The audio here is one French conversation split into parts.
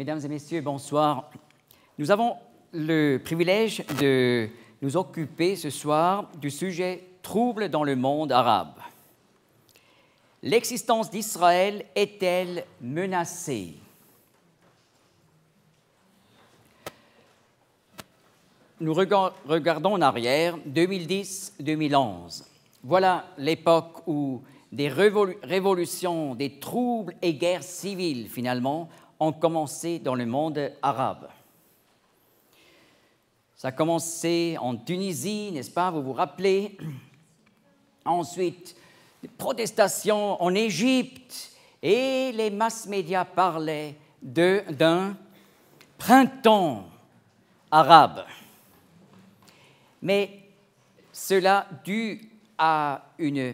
Mesdames et messieurs, bonsoir. Nous avons le privilège de nous occuper ce soir du sujet trouble dans le monde arabe. L'existence d'Israël est-elle menacée? Nous regardons en arrière, 2010-2011. Voilà l'époque où des révolutions, des troubles et guerres civiles, finalement, ont commencé dans le monde arabe. Ça a commencé en Tunisie, n'est-ce pas, vous vous rappelez? Ensuite, des protestations en Égypte, et les mass-médias parlaient d'un printemps arabe. Mais cela dû à une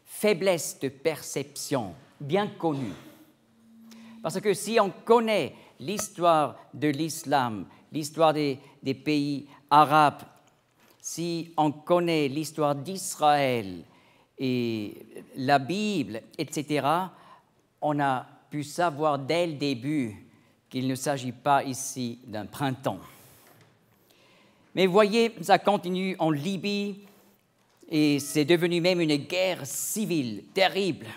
faiblesse de perception bien connue. Parce que si on connaît l'histoire de l'islam, l'histoire des pays arabes, si on connaît l'histoire d'Israël et la Bible, etc., on a pu savoir dès le début qu'il ne s'agit pas ici d'un printemps. Mais voyez, ça continue en Libye et c'est devenu même une guerre civile terrible.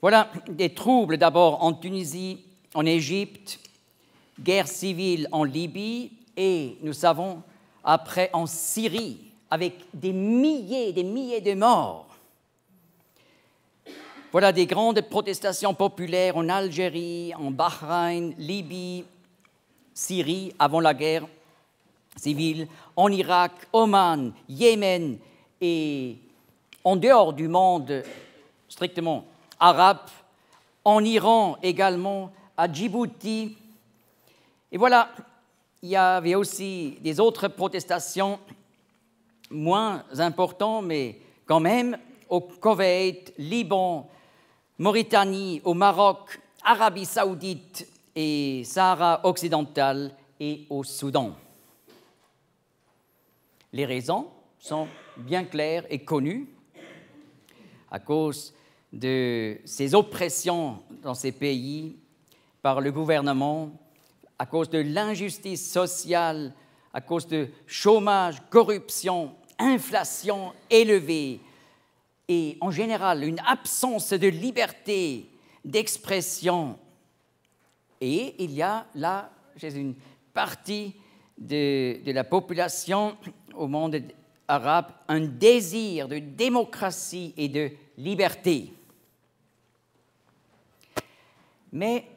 Voilà des troubles d'abord en Tunisie, en Égypte, guerre civile en Libye et nous savons après en Syrie avec des milliers de morts. Voilà des grandes protestations populaires en Algérie, en Bahreïn, Libye, Syrie avant la guerre civile, en Irak, Oman, Yémen et en dehors du monde strictement arabe, en Iran également, à Djibouti. Et voilà, il y avait aussi des autres protestations moins importantes, mais quand même, au Koweït, Liban, Mauritanie, au Maroc, Arabie Saoudite et Sahara occidental et au Soudan. Les raisons sont bien claires et connues à cause de ces oppressions dans ces pays par le gouvernement, à cause de l'injustice sociale, à cause de chômage, corruption, inflation élevée et en général une absence de liberté d'expression. Et il y a là, chez une partie de la population au monde arabe, un désir de démocratie et de liberté. Mais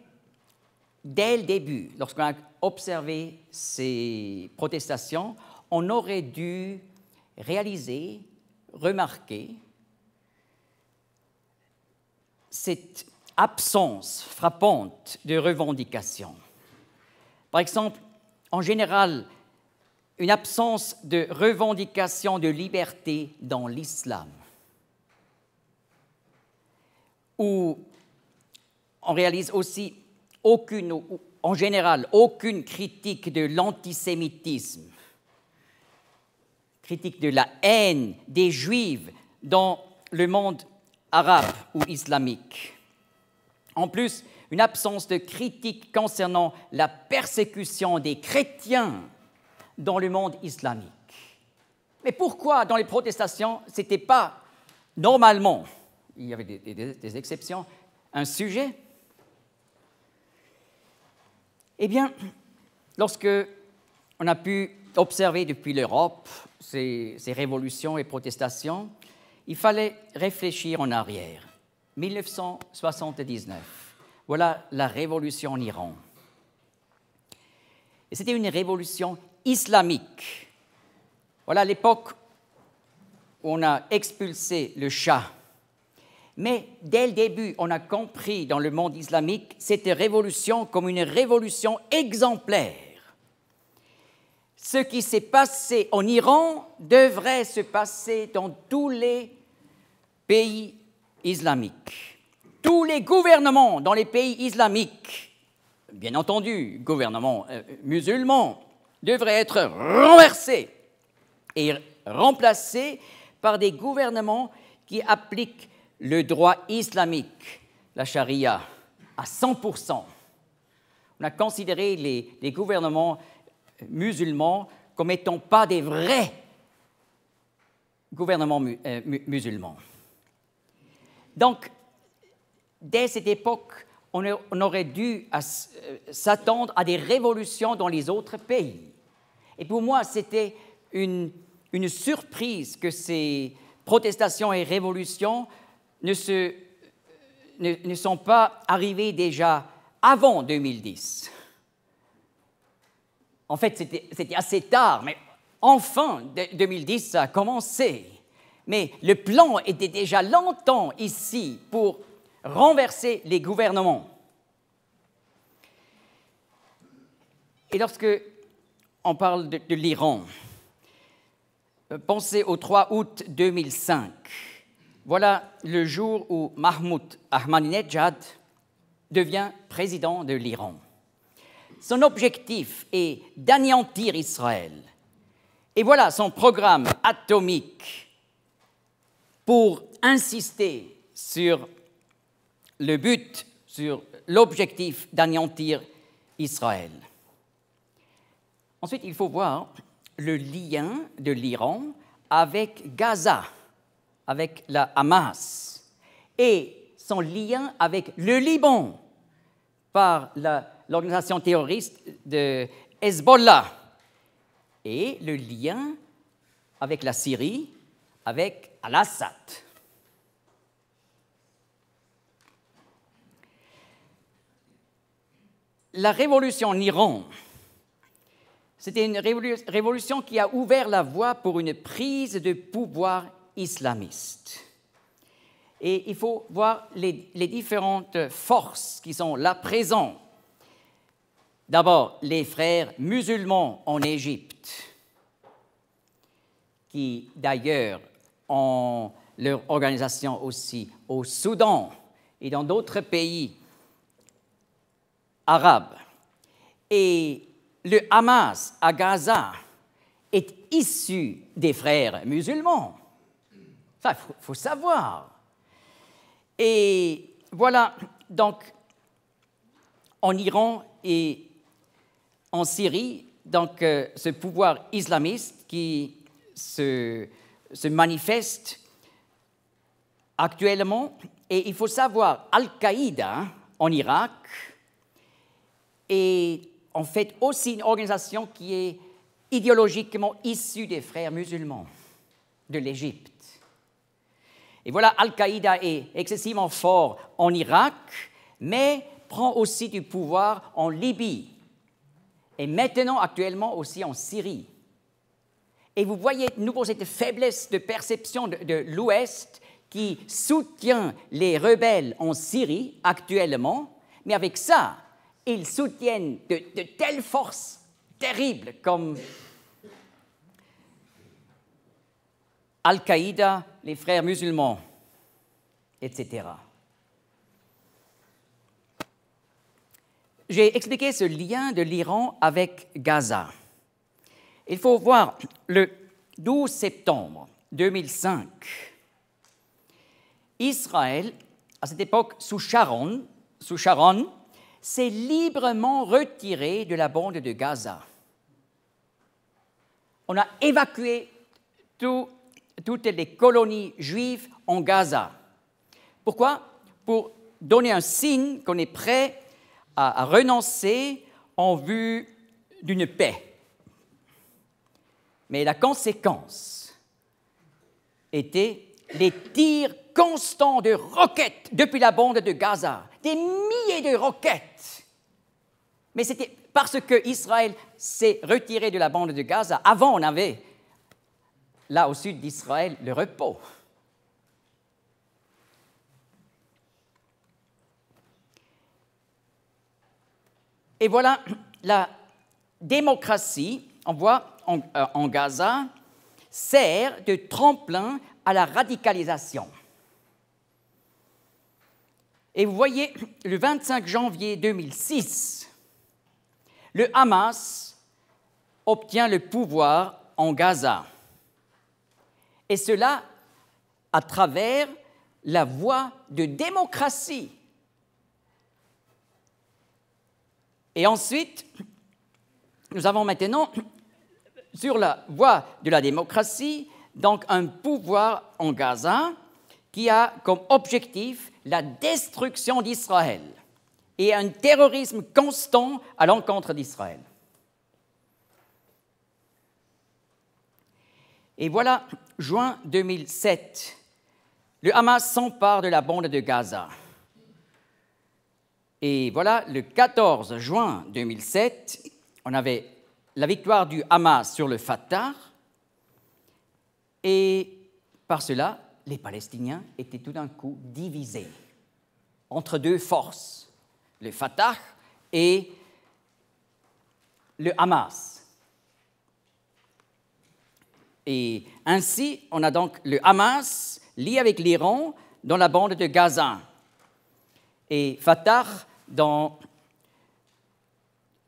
dès le début, lorsqu'on a observé ces protestations, on aurait dû réaliser, remarquer cette absence frappante de revendications. Par exemple, en général, une absence de revendication de liberté dans l'islam, où on réalise aussi en général, aucune critique de l'antisémitisme, critique de la haine des Juifs dans le monde arabe ou islamique. En plus, une absence de critique concernant la persécution des chrétiens dans le monde islamique. Mais pourquoi, dans les protestations, ce n'était pas normalement, il y avait des exceptions, un sujet? Eh bien, lorsque on a pu observer depuis l'Europe ces révolutions et protestations, il fallait réfléchir en arrière. 1979, voilà la révolution en Iran. Et c'était une révolution islamique. Voilà l'époque où on a expulsé le Shah. Mais dès le début, on a compris dans le monde islamique cette révolution comme une révolution exemplaire. Ce qui s'est passé en Iran devrait se passer dans tous les pays islamiques. Tous les gouvernements dans les pays islamiques, bien entendu, gouvernements musulmans, devraient être renversés et remplacés par des gouvernements qui appliquent le droit islamique, la charia, à 100%. On a considéré les gouvernements musulmans comme étant pas des vrais gouvernements musulmans. Donc, dès cette époque, on aurait dû s'attendre à des révolutions dans les autres pays. Et pour moi, c'était une surprise que ces protestations et révolutions ne sont pas arrivées déjà avant 2010. En fait, c'était assez tard, mais enfin, 2010, ça a commencé. Mais le plan était déjà longtemps ici pour renverser les gouvernements. Et lorsque on parle de l'Iran, pensez au 3 août 2005. Voilà le jour où Mahmoud Ahmadinejad devient président de l'Iran. Son objectif est d'anéantir Israël. Et voilà son programme atomique pour insister sur le but, sur l'objectif d'anéantir Israël. Ensuite, il faut voir le lien de l'Iran avec Gaza, avec la Hamas, et son lien avec le Liban par l'organisation terroriste de Hezbollah, et le lien avec la Syrie, avec Al-Assad. La révolution en Iran, c'était une révolution qui a ouvert la voie pour une prise de pouvoir islamiste. Et il faut voir les différentes forces qui sont là présentes. D'abord, les frères musulmans en Égypte, qui d'ailleurs ont leur organisation aussi au Soudan et dans d'autres pays arabes. Et le Hamas à Gaza est issu des frères musulmans. Ça, il faut savoir. Et voilà, donc, en Iran et en Syrie, donc, ce pouvoir islamiste qui se manifeste actuellement. Et il faut savoir, Al-Qaïda en Irak est en fait aussi une organisation qui est idéologiquement issue des frères musulmans de l'Égypte. Et voilà, Al-Qaïda est excessivement fort en Irak, mais prend aussi du pouvoir en Libye et maintenant, actuellement, aussi en Syrie. Et vous voyez de nouveau cette faiblesse de perception de l'Ouest qui soutient les rebelles en Syrie actuellement, mais avec ça, ils soutiennent de telles forces terribles comme Al-Qaïda, les frères musulmans, etc. J'ai expliqué ce lien de l'Iran avec Gaza. Il faut voir le 12 septembre 2005, Israël, à cette époque sous Sharon, s'est librement retiré de la bande de Gaza. On a évacué toutes les colonies juives en Gaza. Pourquoi? Pour donner un signe qu'on est prêt à renoncer en vue d'une paix. Mais la conséquence était les tirs constants de roquettes depuis la bande de Gaza, des milliers de roquettes. Mais c'était parce qu'Israël s'est retiré de la bande de Gaza. Avant, on avait, là au sud d'Israël, le repos. Et voilà, la démocratie, on voit en Gaza, sert de tremplin à la radicalisation. Et vous voyez, le 25 janvier 2006, le Hamas obtient le pouvoir en Gaza. Et cela à travers la voie de démocratie. Et ensuite, nous avons maintenant, sur la voie de la démocratie, donc un pouvoir en Gaza qui a comme objectif la destruction d'Israël et un terrorisme constant à l'encontre d'Israël. Et voilà, juin 2007, le Hamas s'empare de la bande de Gaza. Et voilà, le 14 juin 2007, on avait la victoire du Hamas sur le Fatah, et par cela, les Palestiniens étaient tout d'un coup divisés entre deux forces, le Fatah et le Hamas. Et ainsi, on a donc le Hamas lié avec l'Iran dans la bande de Gaza et Fatah dans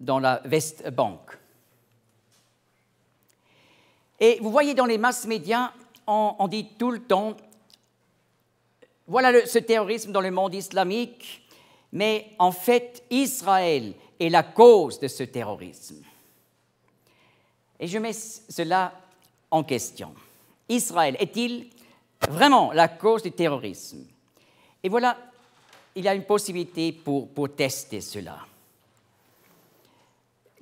la West-Bank. Et vous voyez dans les masses médias, on dit tout le temps, voilà ce terrorisme dans le monde islamique, mais en fait, Israël est la cause de ce terrorisme. Et je mets cela en question. Israël est-il vraiment la cause du terrorisme? Et voilà, il y a une possibilité pour tester cela.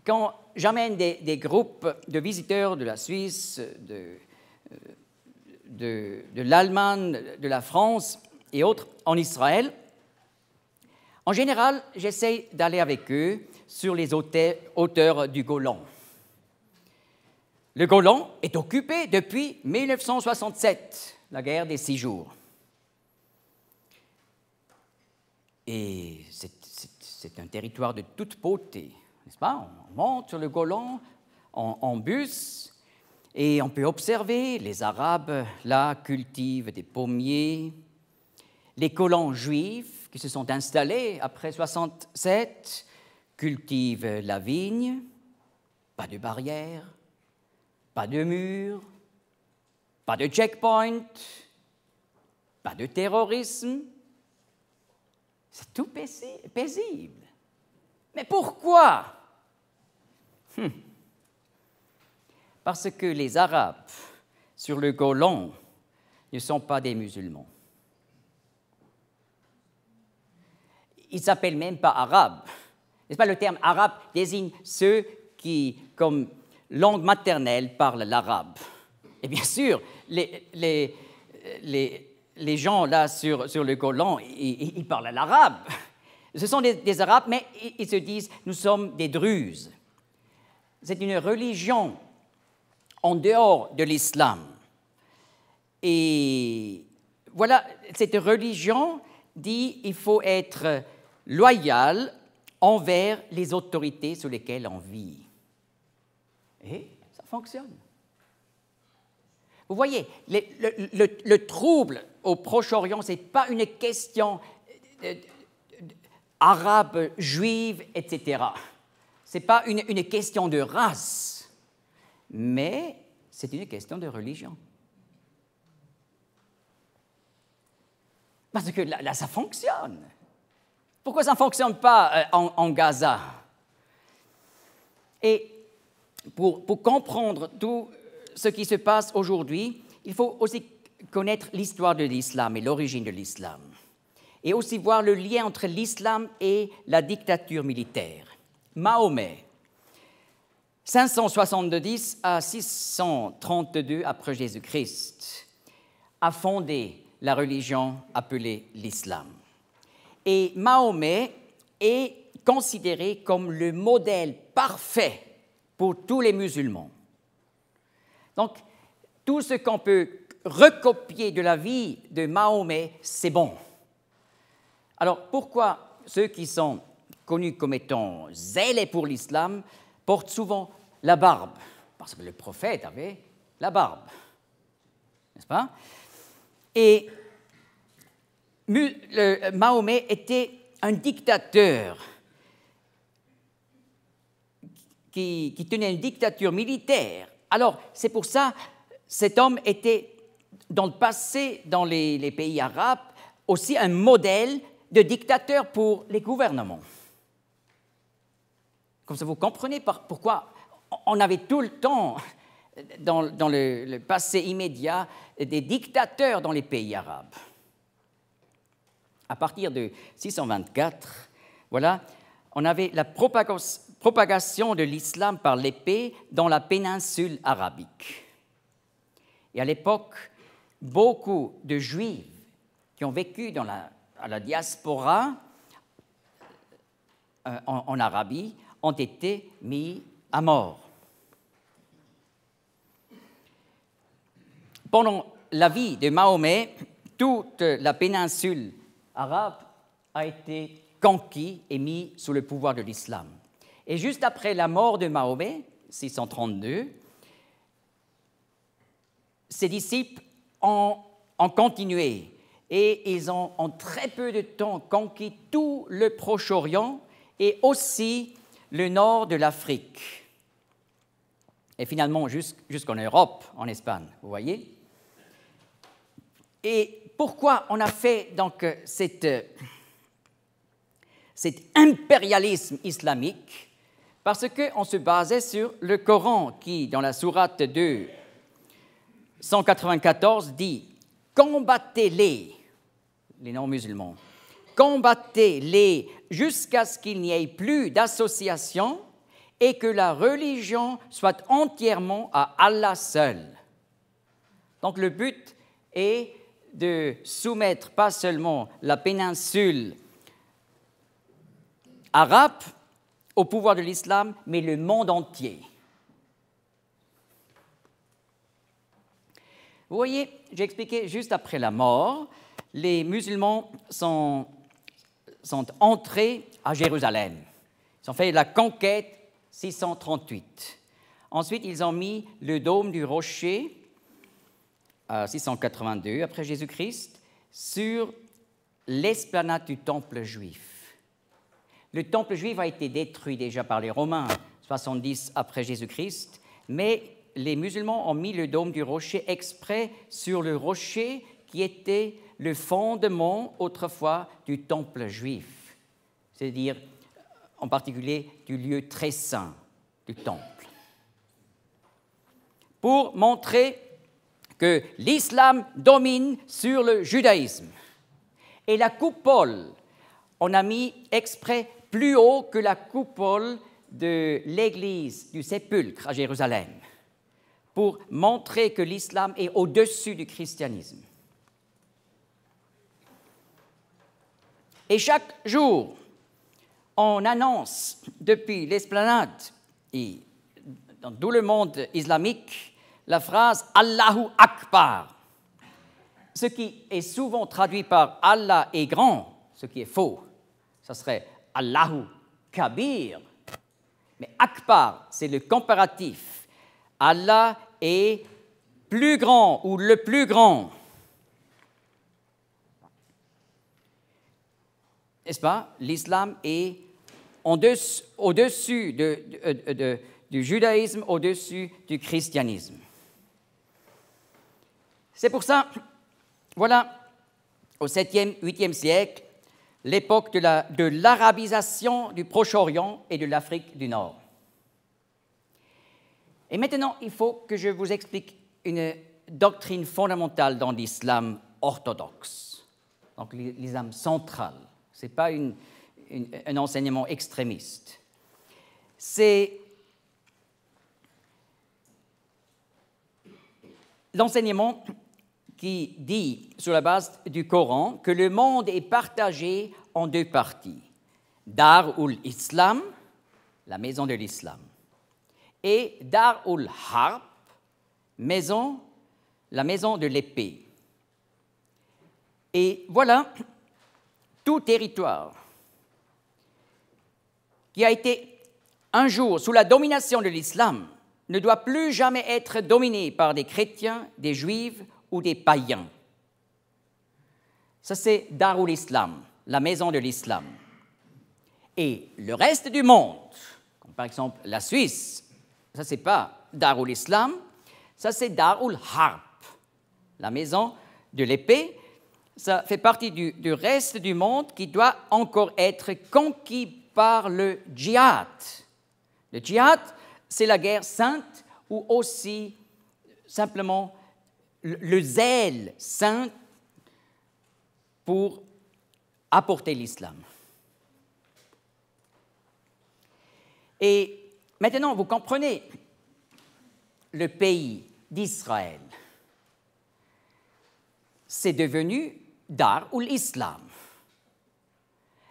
Quand j'amène des groupes de visiteurs de la Suisse, de l'Allemagne, de la France et autres en Israël, en général, j'essaie d'aller avec eux sur les hauteurs du Golan. Le Golan est occupé depuis 1967, la guerre des 6 jours. Et c'est un territoire de toute beauté, n'est-ce pas? On monte sur le Golan en bus et on peut observer les Arabes, là, cultivent des pommiers. Les colons juifs qui se sont installés après 1967 cultivent la vigne, pas de barrières. Pas de mur, pas de checkpoint, pas de terrorisme. C'est tout paisible. Mais pourquoi? Parce que les Arabes sur le Golan ne sont pas des musulmans. Ils ne s'appellent même pas arabes. N'est-ce pas, le terme arabe désigne ceux qui, comme langue maternelle, parle l'arabe. Et bien sûr, les gens là sur le Golan, ils parlent l'arabe. Ce sont des Arabes, mais ils se disent « nous sommes des Druzes ». C'est une religion en dehors de l'islam. Et voilà, cette religion dit qu'il faut être loyal envers les autorités sous lesquelles on vit. Et ça fonctionne. Vous voyez, le trouble au Proche-Orient, ce n'est pas une question arabe, juive, etc. Ce n'est pas une question de race, mais c'est une question de religion. Parce que là ça fonctionne. Pourquoi ça ne fonctionne pas en Gaza? Et pour comprendre tout ce qui se passe aujourd'hui, il faut aussi connaître l'histoire de l'islam et l'origine de l'islam. Et aussi voir le lien entre l'islam et la dictature militaire. Mahomet, 570 à 632 après Jésus-Christ, a fondé la religion appelée l'islam. Et Mahomet est considéré comme le modèle parfait pour tous les musulmans. Donc, tout ce qu'on peut recopier de la vie de Mahomet, c'est bon. Alors, pourquoi ceux qui sont connus comme étant zélés pour l'islam portent souvent la barbe? Parce que le prophète avait la barbe, n'est-ce pas? Et Mahomet était un dictateur qui tenait une dictature militaire. Alors, c'est pour ça que cet homme était, dans le passé, dans les pays arabes, aussi un modèle de dictateur pour les gouvernements. Comme ça, vous comprenez pourquoi on avait tout le temps, dans le passé immédiat, des dictateurs dans les pays arabes. À partir de 624, voilà, on avait la propagation de l'islam par l'épée dans la péninsule arabique. Et à l'époque, beaucoup de Juifs qui ont vécu à la diaspora en Arabie ont été mis à mort. Pendant la vie de Mahomet, toute la péninsule arabe a été conquise et mise sous le pouvoir de l'islam. Et juste après la mort de Mahomet, 632, ses disciples ont continué et ils ont en très peu de temps conquis tout le Proche-Orient et aussi le nord de l'Afrique. Et finalement jusqu'en Europe, en Espagne, vous voyez. Et pourquoi on a fait donc cet impérialisme islamique? Parce qu'on se basait sur le Coran qui, dans la sourate 2, 194, dit « Combattez-les », les non-musulmans, « Combattez-les jusqu'à ce qu'il n'y ait plus d'association et que la religion soit entièrement à Allah seul. » Donc le but est de soumettre pas seulement la péninsule arabe au pouvoir de l'islam, mais le monde entier. Vous voyez, j'ai expliqué juste après la mort, les musulmans sont entrés à Jérusalem. Ils ont fait la conquête 638. Ensuite, ils ont mis le dôme du rocher, 682 après Jésus-Christ, sur l'esplanade du temple juif. Le temple juif a été détruit déjà par les Romains, 70 après Jésus-Christ, mais les musulmans ont mis le dôme du rocher exprès sur le rocher qui était le fondement autrefois du temple juif, c'est-à-dire en particulier du lieu très saint du temple, pour montrer que l'islam domine sur le judaïsme. Et la coupole, on a mis exprès plus haut que la coupole de l'église du Sépulcre à Jérusalem, pour montrer que l'islam est au-dessus du christianisme. Et chaque jour, on annonce depuis l'esplanade et dans tout le monde islamique la phrase « Allahu Akbar », ce qui est souvent traduit par « Allah est grand », ce qui est faux. Ce serait « Allahu Kabir ». Mais « Akbar », c'est le comparatif. Allah est plus grand ou le plus grand. N'est-ce pas? L'islam est au-dessus du judaïsme, au-dessus du christianisme. C'est pour ça, voilà, au 7e, 8e siècle, l'époque de l'arabisation du Proche-Orient et de l'Afrique du Nord. Et maintenant, il faut que je vous explique une doctrine fondamentale dans l'islam orthodoxe, donc l'islam central. Ce n'est pas un enseignement extrémiste. C'est l'enseignement qui dit, sur la base du Coran, que le monde est partagé en deux parties. Dar ul-Islam, la maison de l'islam, et Dar ul-Harb, la maison de l'épée. Et voilà, tout territoire qui a été un jour sous la domination de l'islam ne doit plus jamais être dominé par des chrétiens, des juifs ou des païens. Ça, c'est Darul Islam, la maison de l'islam. Et le reste du monde, comme par exemple la Suisse, ça, c'est pas Darul Islam, ça, c'est Darul Harb, la maison de l'épée. Ça fait partie du reste du monde qui doit encore être conquis par le djihad, Le djihad, c'est la guerre sainte ou aussi simplement le zèle saint pour apporter l'islam. Et maintenant, vous comprenez le pays d'Israël. C'est devenu Dar ou l'islam.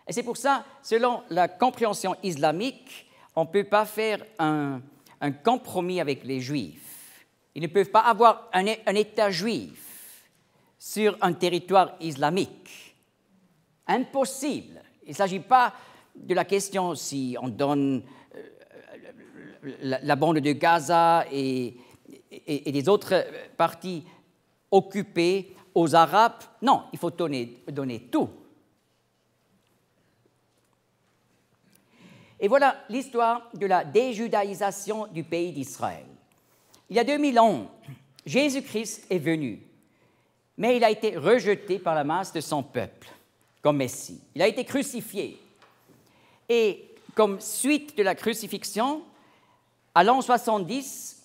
Et c'est pour ça, selon la compréhension islamique, on ne peut pas faire un compromis avec les Juifs. Ils ne peuvent pas avoir un État juif sur un territoire islamique. Impossible. Il ne s'agit pas de la question si on donne la bande de Gaza et des autres parties occupées aux Arabes. Non, il faut donner tout. Et voilà l'histoire de la déjudaïsation du pays d'Israël. Il y a 2000 ans, Jésus-Christ est venu, mais il a été rejeté par la masse de son peuple comme Messie. Il a été crucifié. Et comme suite de la crucifixion, à l'an 70,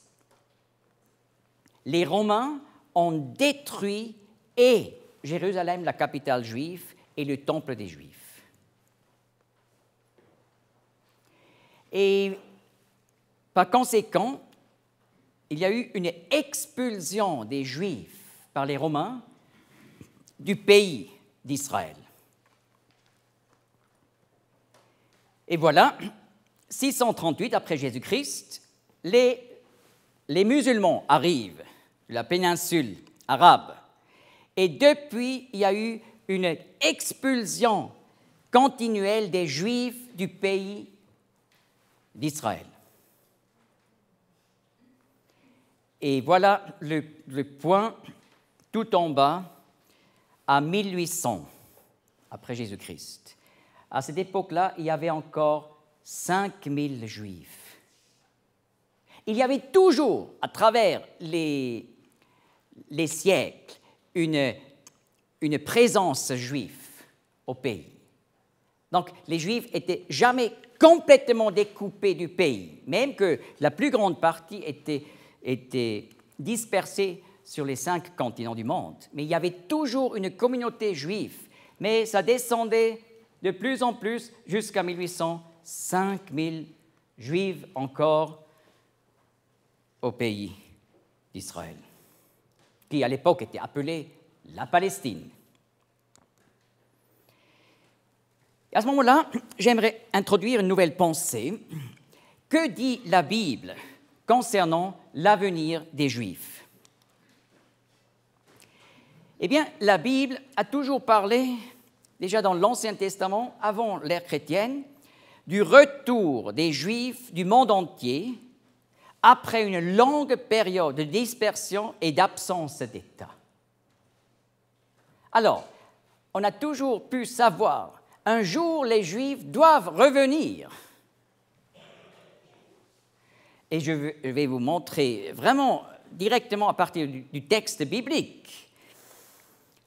les Romains ont détruit et Jérusalem, la capitale juive, et le temple des Juifs. Et par conséquent, il y a eu une expulsion des Juifs par les Romains du pays d'Israël. Et voilà, 638 après Jésus-Christ, les musulmans arrivent de la péninsule arabe. Et depuis, il y a eu une expulsion continuelle des Juifs du pays d'Israël. Et voilà le point tout en bas à 1800 après Jésus-Christ. À cette époque-là, il y avait encore 5000 Juifs. Il y avait toujours, à travers les siècles, une présence juive au pays. Donc, les Juifs n'étaient jamais complètement découpés du pays, même que la plus grande partie était dispersée sur les 5 continents du monde. Mais il y avait toujours une communauté juive, mais ça descendait de plus en plus jusqu'à 1800, 5000 Juifs encore au pays d'Israël, qui à l'époque était appelé la Palestine. Et à ce moment-là, j'aimerais introduire une nouvelle pensée. Que dit la Bible concernant l'avenir des Juifs? Eh bien, la Bible a toujours parlé, déjà dans l'Ancien Testament, avant l'ère chrétienne, du retour des Juifs du monde entier après une longue période de dispersion et d'absence d'État. Alors, on a toujours pu savoir, un jour les Juifs doivent revenir. Et je vais vous montrer vraiment directement à partir du texte biblique.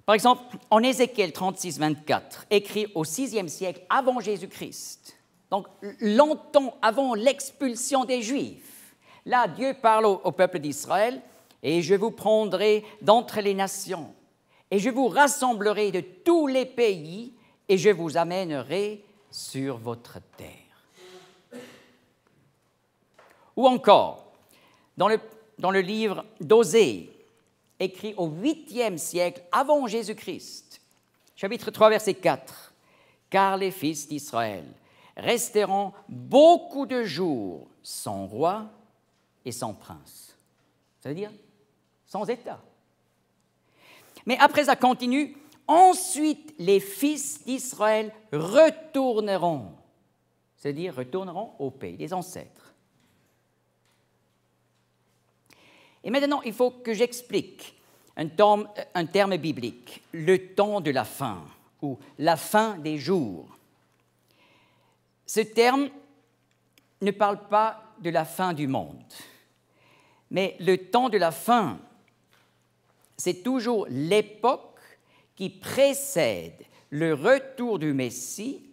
Par exemple, en Ézéchiel 36, 24, écrit au VIe siècle avant Jésus-Christ, donc longtemps avant l'expulsion des Juifs, là Dieu parle au peuple d'Israël, « Et je vous prendrai d'entre les nations, et je vous rassemblerai de tous les pays, et je vous amènerai sur votre terre. » Ou encore, dans le livre d'Osée, écrit au 8e siècle avant Jésus-Christ, chapitre 3, verset 4, « Car les fils d'Israël resteront beaucoup de jours sans roi et sans prince. » Ça veut dire sans État. Mais après, ça continue, « Ensuite, les fils d'Israël retourneront. » C'est-à-dire retourneront au pays des ancêtres. Et maintenant, il faut que j'explique un terme biblique, le temps de la fin, ou la fin des jours. Ce terme ne parle pas de la fin du monde, mais le temps de la fin, c'est toujours l'époque qui précède le retour du Messie,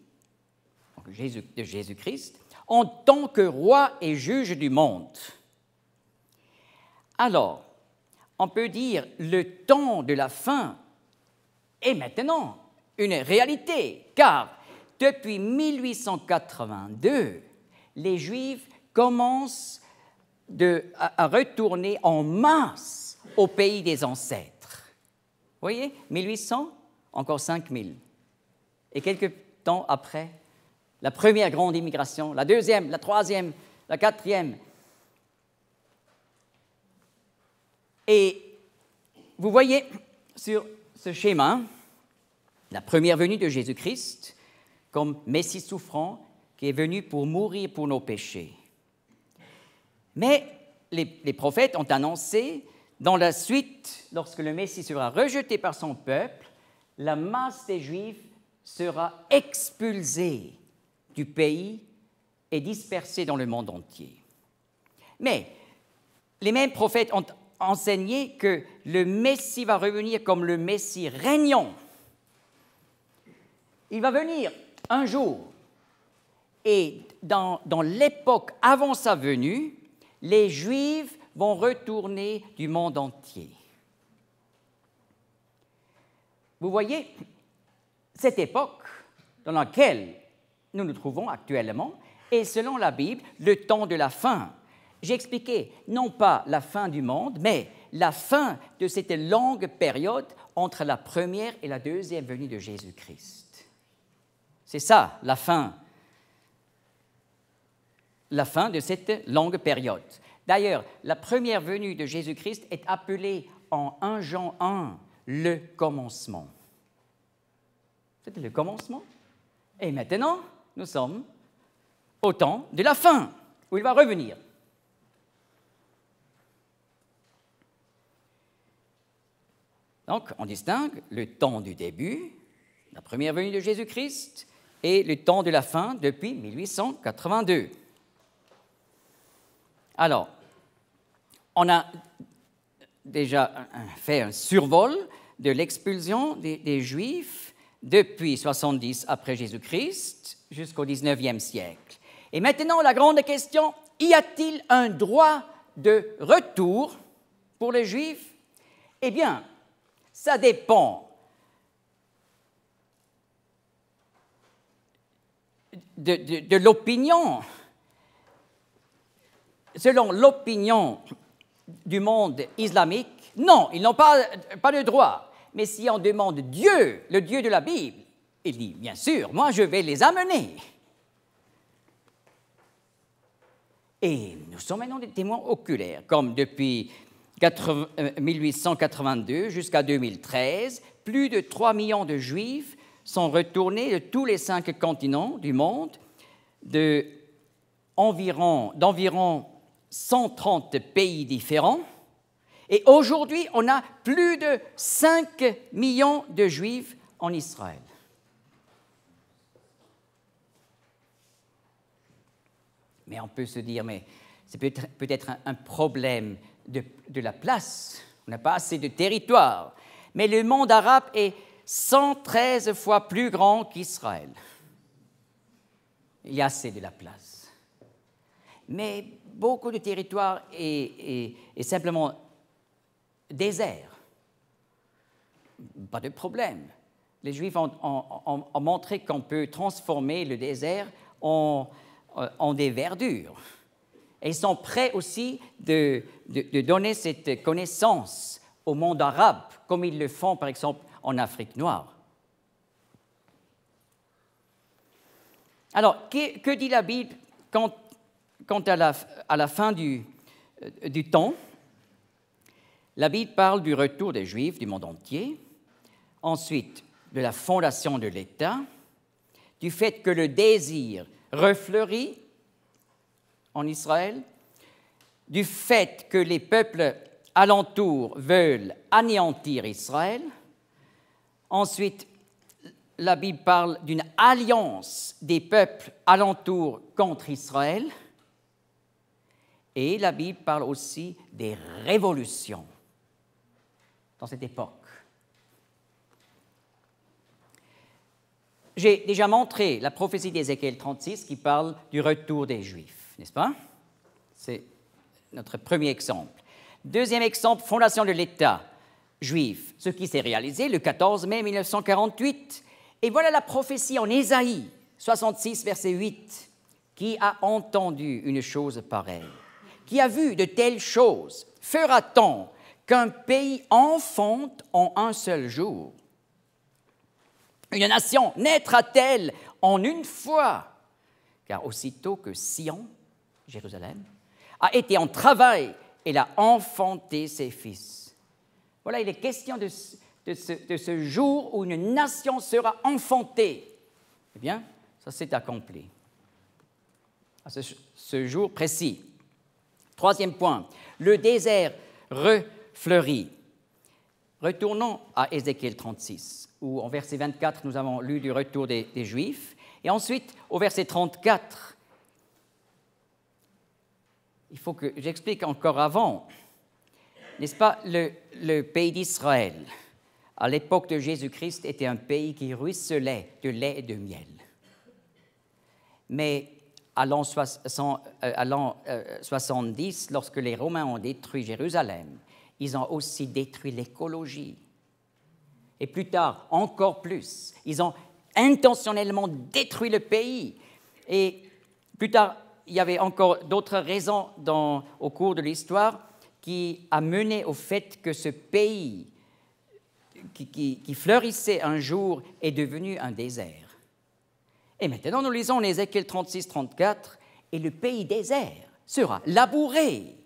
de Jésus-Christ, en tant que roi et juge du monde. Alors, on peut dire le temps de la fin est maintenant une réalité, car depuis 1882, les Juifs commencent à retourner en masse au pays des ancêtres. Vous voyez, 1800, encore 5000. Et quelques temps après, la première grande immigration, la deuxième, la troisième, la quatrième. Et vous voyez sur ce schéma la première venue de Jésus-Christ comme Messie souffrant qui est venu pour mourir pour nos péchés. Mais les prophètes ont annoncé, dans la suite, lorsque le Messie sera rejeté par son peuple, la masse des Juifs sera expulsée du pays et dispersée dans le monde entier. Mais les mêmes prophètes ont enseigné que le Messie va revenir comme le Messie régnant. Il va venir un jour, et dans l'époque avant sa venue, les Juifs vont retourner du monde entier. Vous voyez, cette époque dans laquelle nous nous trouvons actuellement est, selon la Bible, le temps de la fin. J'ai expliqué, non pas la fin du monde, mais la fin de cette longue période entre la première et la deuxième venue de Jésus-Christ. C'est ça, la fin de cette longue période. D'ailleurs, la première venue de Jésus-Christ est appelée en 1 Jean 1 le commencement. C'était le commencement. Et maintenant, nous sommes au temps de la fin, où il va revenir. Donc, on distingue le temps du début, la première venue de Jésus-Christ, et le temps de la fin depuis 1882. Alors, on a déjà fait un survol de l'expulsion des Juifs depuis 70 après Jésus-Christ jusqu'au 19e siècle. Et maintenant, la grande question, y a-t-il un droit de retour pour les Juifs? Eh bien, ça dépend de l'opinion. Selon l'opinion du monde islamique, non, ils n'ont pas de droit. Mais si on demande Dieu, le Dieu de la Bible, il dit, bien sûr, moi je vais les amener. Et nous sommes maintenant des témoins oculaires, comme depuis 1882 jusqu'à 2013, plus de 3 millions de Juifs sont retournés de tous les 5 continents du monde, d'environ 130 pays différents. Et aujourd'hui, on a plus de 5 millions de Juifs en Israël. Mais on peut se dire, mais c'est peut-être un problème de la place. On n'a pas assez de territoire. Mais le monde arabe est 113 fois plus grand qu'Israël. Il y a assez de la place. Mais beaucoup de territoire est simplement désert. Pas de problème. Les Juifs ont montré qu'on peut transformer le désert en des verdures. Et ils sont prêts aussi de donner cette connaissance au monde arabe, comme ils le font par exemple en Afrique noire. Alors, que dit la Bible quant à la fin du temps? La Bible parle du retour des Juifs du monde entier, ensuite de la fondation de l'État, du fait que le désir refleurit en Israël, du fait que les peuples alentours veulent anéantir Israël. Ensuite, la Bible parle d'une alliance des peuples alentours contre Israël. Et la Bible parle aussi des révolutions dans cette époque. j'ai déjà montré la prophétie d'Ézéchiel 36 qui parle du retour des Juifs, n'est-ce pas? C'est notre premier exemple. Deuxième exemple, fondation de l'État juif, ce qui s'est réalisé le 14 mai 1948. Et voilà la prophétie en Ésaïe 66, verset 8. Qui a entendu une chose pareille? Qui a vu de telles choses? Fera-t-on qu'un pays enfante en un seul jour? Une nation naîtra-t-elle en une fois? Car aussitôt que Sion, Jérusalem, a été en travail, elle a enfanté ses fils. Voilà, il est question de ce jour où une nation sera enfantée. Eh bien, ça s'est accompli à ce jour précis. Troisième point, le désert refleurit. Retournons à Ézéchiel 36, où en verset 24, nous avons lu du retour des Juifs. Et ensuite, au verset 34, il faut que j'explique encore avant, n'est-ce pas, le pays d'Israël, à l'époque de Jésus-Christ, était un pays qui ruisselait de lait et de miel. Mais à l'an 70, lorsque les Romains ont détruit Jérusalem, ils ont aussi détruit l'écologie. Et plus tard, encore plus, ils ont intentionnellement détruit le pays. Et plus tard, il y avait encore d'autres raisons au cours de l'histoire qui a mené au fait que ce pays qui fleurissait un jour est devenu un désert. Et maintenant, nous lisons en Ézéchiel 36-34, « Et le pays désert sera labouré,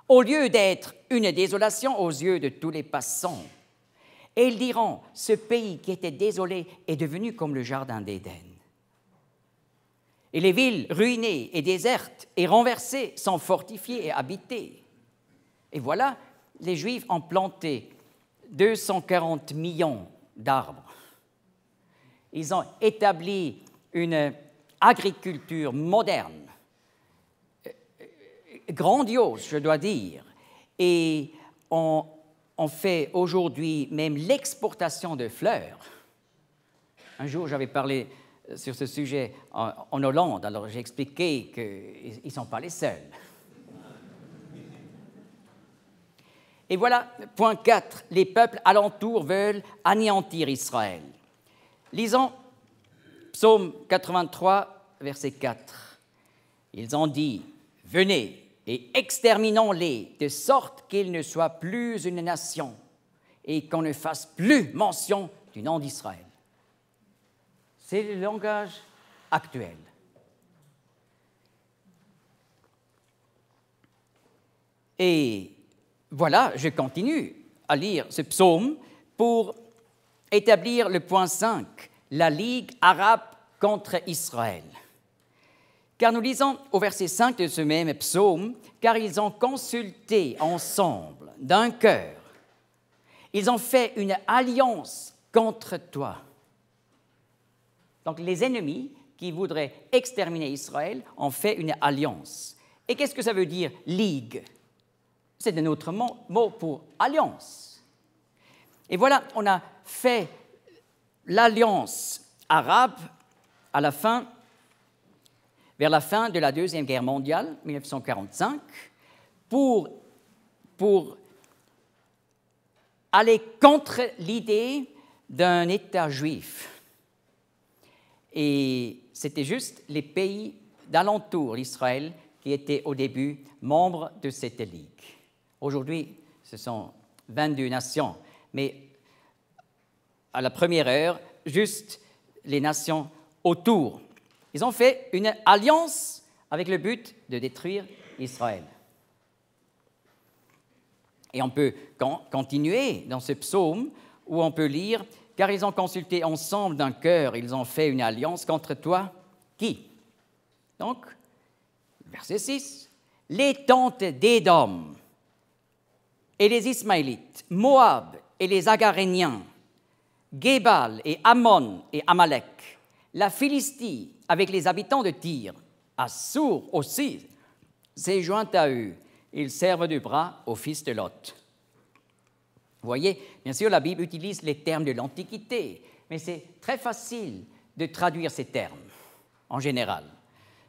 au lieu d'être une désolation aux yeux de tous les passants. Et ils diront, ce pays qui était désolé est devenu comme le jardin d'Éden. Et les villes ruinées et désertes et renversées sont fortifiées et habitées. Et voilà, les Juifs ont planté 240 millions d'arbres. Ils ont établi une agriculture moderne, grandiose, je dois dire, et on fait aujourd'hui même l'exportation de fleurs. Un jour, j'avais parlé sur ce sujet en Hollande, alors j'ai expliqué qu'ils ne sont pas les seuls. Et voilà, point 4, les peuples alentours veulent anéantir Israël. Lisons Psaume 83, verset 4. Ils ont dit, « Venez et exterminons-les, de sorte qu'ils ne soient plus une nation et qu'on ne fasse plus mention du nom d'Israël. » C'est le langage actuel. Et voilà, je continue à lire ce psaume pour établir le point 5, la Ligue arabe contre Israël. Car nous lisons au verset 5 de ce même psaume, « Car ils ont consulté ensemble d'un cœur, ils ont fait une alliance contre toi. » Donc les ennemis qui voudraient exterminer Israël ont fait une alliance. Et qu'est-ce que ça veut dire, ligue? C'est un autre mot pour alliance. Et voilà, on a fait l'alliance arabe vers la fin de la Deuxième Guerre mondiale, 1945, pour aller contre l'idée d'un État juif. Et c'était juste les pays d'alentour d'Israël qui étaient au début membres de cette ligue. Aujourd'hui, ce sont 22 nations, mais à la première heure, juste les nations autour. Ils ont fait une alliance avec le but de détruire Israël. Et on peut continuer dans ce psaume où on peut lire « Car ils ont consulté ensemble d'un cœur, ils ont fait une alliance contre toi. » Qui? Donc, verset 6. « Les tentes d'Édom et les Ismaélites, Moab et les Agaréniens, Gébal et Ammon et Amalek, la Philistie avec les habitants de Tyr, Assur aussi, s'est joint à eux. Ils servent du bras aux fils de Lot. » Vous voyez, bien sûr, la Bible utilise les termes de l'Antiquité, mais c'est très facile de traduire ces termes, en général.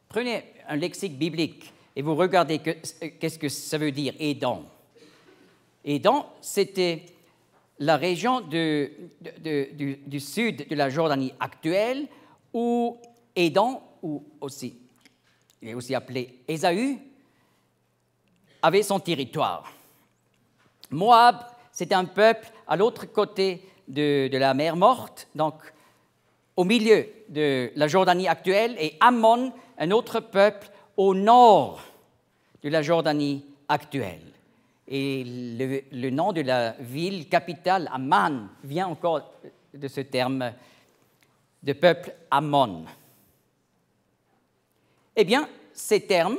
Prenez un lexique biblique et vous regardez qu'est-ce que ça veut dire, Édom. Édom, c'était la région du sud de la Jordanie actuelle, où Édom, il est aussi appelé Ésaü, avait son territoire. Moab, c'était un peuple à l'autre côté de la mer Morte, donc au milieu de la Jordanie actuelle, et Ammon, un autre peuple au nord de la Jordanie actuelle. Et le nom de la ville capitale, Amman, vient encore de ce terme de peuple Ammon. Eh bien, ces termes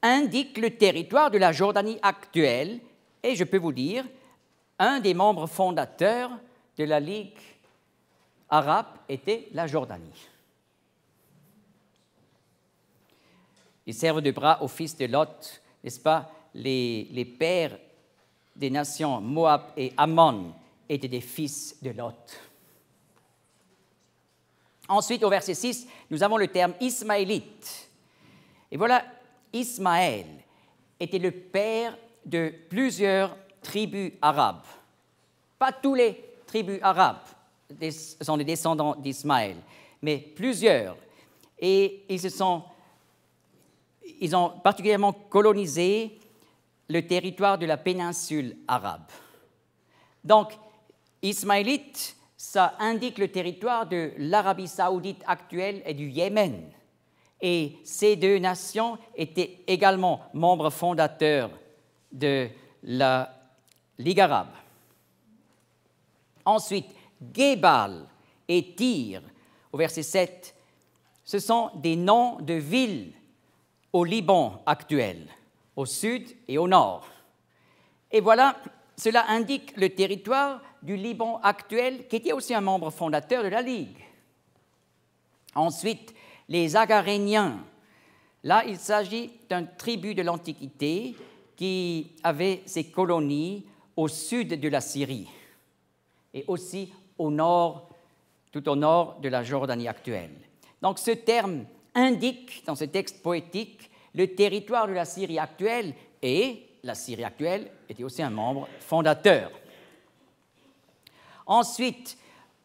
indiquent le territoire de la Jordanie actuelle, et je peux vous dire, un des membres fondateurs de la Ligue arabe était la Jordanie. Ils servent de bras aux fils de Lot, n'est-ce pas? Les pères des nations Moab et Ammon étaient des fils de Lot. Ensuite, au verset 6, nous avons le terme ismaélite. Et voilà, Ismaël était le père de plusieurs tribus arabes. Pas tous les tribus arabes sont des descendants d'Ismaël, mais plusieurs. Et ils ont particulièrement colonisé le territoire de la péninsule arabe. Donc, ismaélite, ça indique le territoire de l'Arabie saoudite actuelle et du Yémen. Et ces deux nations étaient également membres fondateurs de la Ligue arabe. Ensuite, Gebal et Tyr, au verset 7, ce sont des noms de villes au Liban actuel, au sud et au nord. Et voilà, cela indique le territoire du Liban actuel, qui était aussi un membre fondateur de la Ligue. Ensuite, les Agaréniens. Là, il s'agit d'une tribu de l'Antiquité qui avait ses colonies au sud de la Syrie et aussi au nord, tout au nord de la Jordanie actuelle. Donc, ce terme indique, dans ce texte poétique, le territoire de la Syrie actuelle, et la Syrie actuelle était aussi un membre fondateur. Ensuite,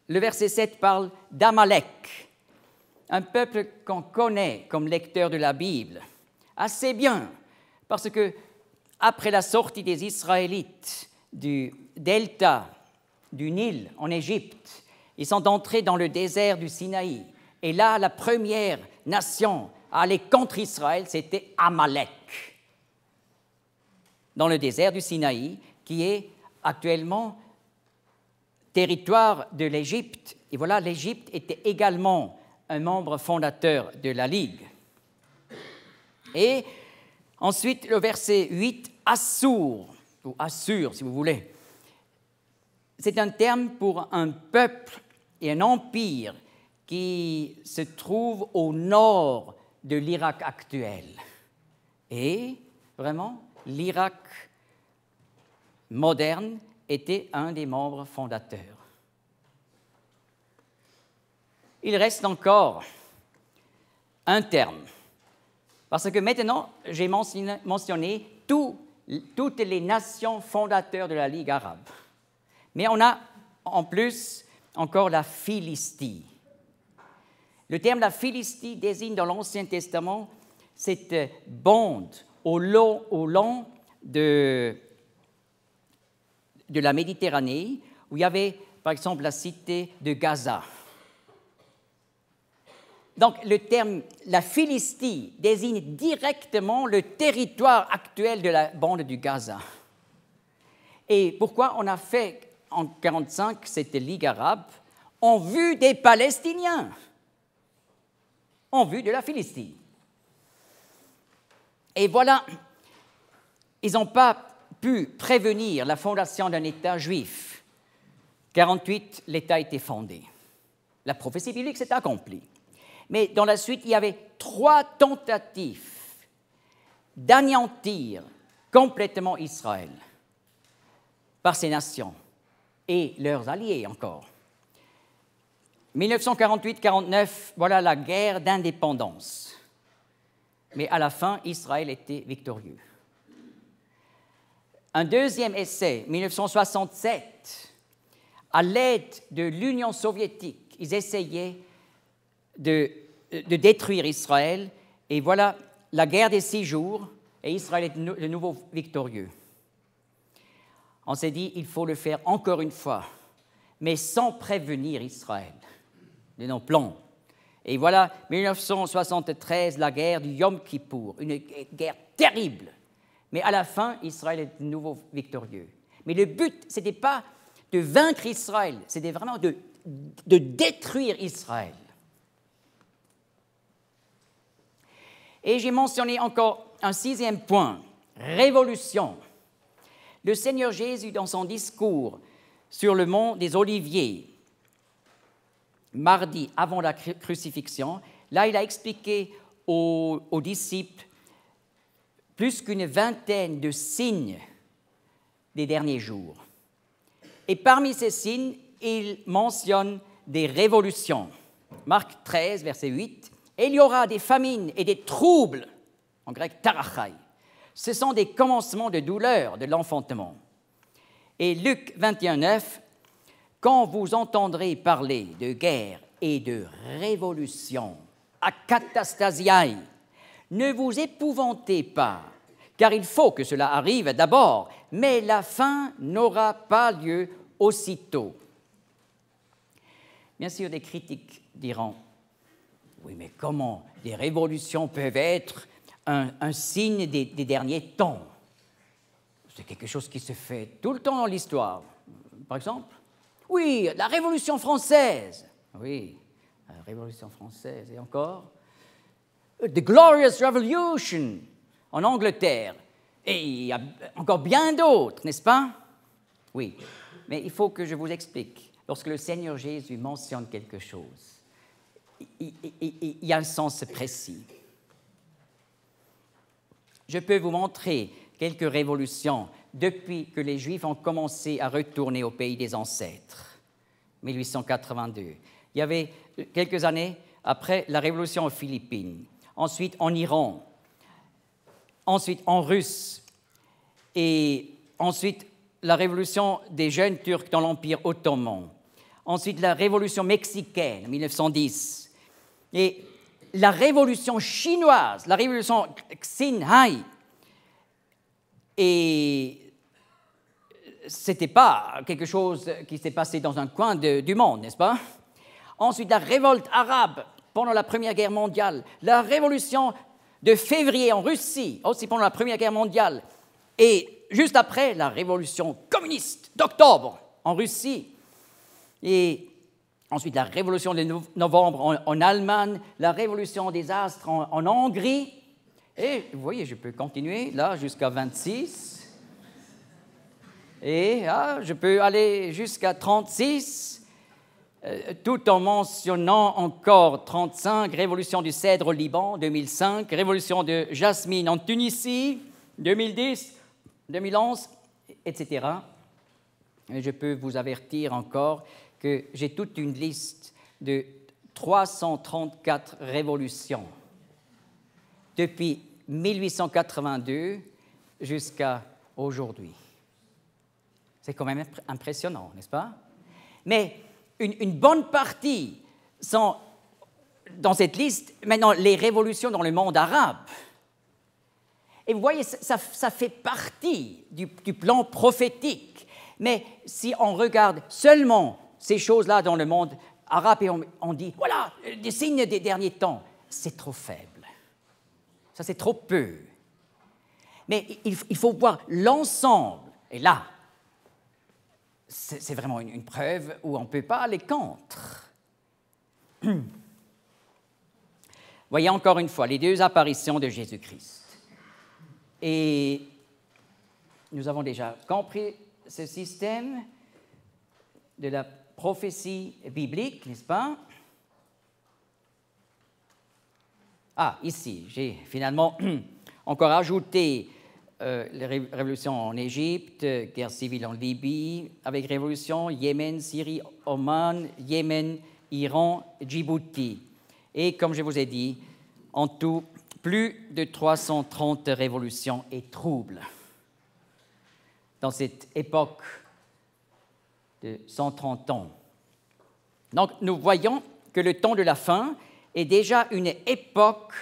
le verset 7 parle d'Amalek, un peuple qu'on connaît comme lecteur de la Bible assez bien, parce que après la sortie des Israélites du delta du Nil en Égypte, ils sont entrés dans le désert du Sinaï. Et là, la première nation à aller contre Israël, c'était Amalek, dans le désert du Sinaï, qui est actuellement territoire de l'Égypte. Et voilà, l'Égypte était également un membre fondateur de la Ligue. Et ensuite, le verset 8, Assur, ou Assur si vous voulez. C'est un terme pour un peuple et un empire qui se trouve au nord de l'Irak actuel. Et vraiment, l'Irak moderne était un des membres fondateurs. Il reste encore un terme, parce que maintenant, j'ai mentionné toutes les nations fondateurs de la Ligue arabe. Mais on a en plus encore la Philistie. Le terme la Philistie désigne dans l'Ancien Testament cette bande au long de la Méditerranée, où il y avait par exemple la cité de Gaza. Donc le terme la Philistie désigne directement le territoire actuel de la bande du Gaza. Et pourquoi on a fait en 1945 cette Ligue arabe en vue des Palestiniens, en vue de la Philistie. Et voilà, ils n'ont pas pu prévenir la fondation d'un État juif. En 1948, l'État était fondé. La prophétie biblique s'est accomplie. Mais dans la suite, il y avait 3 tentatives d'anéantir complètement Israël par ces nations et leurs alliés encore. 1948-49, voilà la guerre d'indépendance. Mais à la fin, Israël était victorieux. Un deuxième essai, 1967, à l'aide de l'Union soviétique, ils essayaient de détruire Israël. Et voilà la guerre des 6 jours, et Israël est de nouveau victorieux. On s'est dit, il faut le faire encore une fois, mais sans prévenir Israël de nos plans. Et voilà, 1973, la guerre du Yom Kippour, une guerre terrible. Mais à la fin, Israël est de nouveau victorieux. Mais le but, ce n'était pas de vaincre Israël, c'était vraiment de détruire Israël. Et j'ai mentionné encore un 6e point, révolution. Le Seigneur Jésus, dans son discours sur le mont des Oliviers, mardi avant la crucifixion, là, il a expliqué aux disciples plus qu'une vingtaine de signes des derniers jours. Et parmi ces signes, il mentionne des révolutions. Marc 13, verset 8. « Et il y aura des famines et des troubles, en grec tarachai. Ce sont des commencements de douleur de l'enfantement. » Et Luc 21, 9. « Quand vous entendrez parler de guerre et de révolution, akatastasiai, ne vous épouvantez pas, car il faut que cela arrive d'abord, mais la fin n'aura pas lieu aussitôt. » Bien sûr, des critiques diront, oui, mais comment des révolutions peuvent être un signe des derniers temps? C'est quelque chose qui se fait tout le temps dans l'histoire. Par exemple, oui, la Révolution française. Oui, la Révolution française. Et encore, The Glorious Revolution en Angleterre. Et il y a encore bien d'autres, n'est-ce pas? Oui, mais il faut que je vous explique. Lorsque le Seigneur Jésus mentionne quelque chose, il y a un sens précis. Je peux vous montrer quelques révolutions depuis que les Juifs ont commencé à retourner au pays des ancêtres, 1882. Il y avait quelques années après la révolution aux Philippines, ensuite en Iran, ensuite en Russe, et ensuite la révolution des jeunes Turcs dans l'Empire ottoman, ensuite la révolution mexicaine en 1910, et la révolution chinoise, la révolution Xinhai. Et ce n'était pas quelque chose qui s'est passé dans un coin du monde, n'est-ce pas? Ensuite, la révolte arabe pendant la Première Guerre mondiale, la révolution de février en Russie, aussi pendant la Première Guerre mondiale, et juste après, la révolution communiste d'octobre en Russie, et ensuite la révolution de novembre en Allemagne, la révolution des astres en Hongrie, et vous voyez, je peux continuer là jusqu'à 26, et je peux aller jusqu'à 36, tout en mentionnant encore 35, révolution du cèdre au Liban, 2005, révolution de jasmine en Tunisie, 2010, 2011, etc. Et je peux vous avertir encore que j'ai toute une liste de 334 révolutions depuis 1882 jusqu'à aujourd'hui. C'est quand même impressionnant, n'est-ce pas? Mais une bonne partie sont dans cette liste, maintenant, les révolutions dans le monde arabe. Et vous voyez, ça fait partie du plan prophétique. Mais si on regarde seulement ces choses-là dans le monde arabe et on dit, voilà, des signes des derniers temps, c'est trop faible. Ça, c'est trop peu. Mais il faut voir l'ensemble. Et là, c'est vraiment une preuve où on ne peut pas aller contre. Voyez encore une fois les 2 apparitions de Jésus-Christ. Et nous avons déjà compris ce système de la prophétie biblique, n'est-ce pas? Ici, j'ai finalement encore ajouté les révolutions en Égypte, guerre civile en Libye, avec révolution, Yémen, Syrie, Oman, Yémen, Iran, Djibouti. Et comme je vous ai dit, en tout, plus de 330 révolutions et troubles dans cette époque de 130 ans. Donc, nous voyons que le temps de la fin est déjà une époque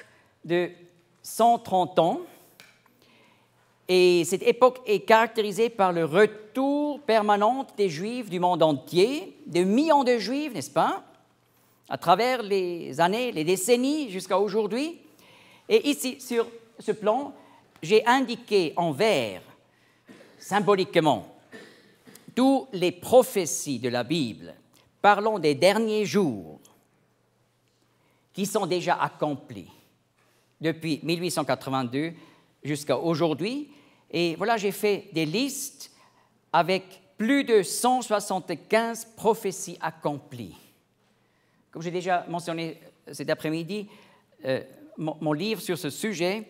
de 130 ans. Et cette époque est caractérisée par le retour permanent des Juifs du monde entier, de millions de Juifs, n'est-ce pas, à travers les années, les décennies jusqu'à aujourd'hui. Et ici, sur ce plan, j'ai indiqué en vert, symboliquement, toutes les prophéties de la Bible parlant des derniers jours qui sont déjà accomplis depuis 1882 jusqu'à aujourd'hui. Et voilà, j'ai fait des listes avec plus de 175 prophéties accomplies. Comme j'ai déjà mentionné cet après-midi, mon livre sur ce sujet,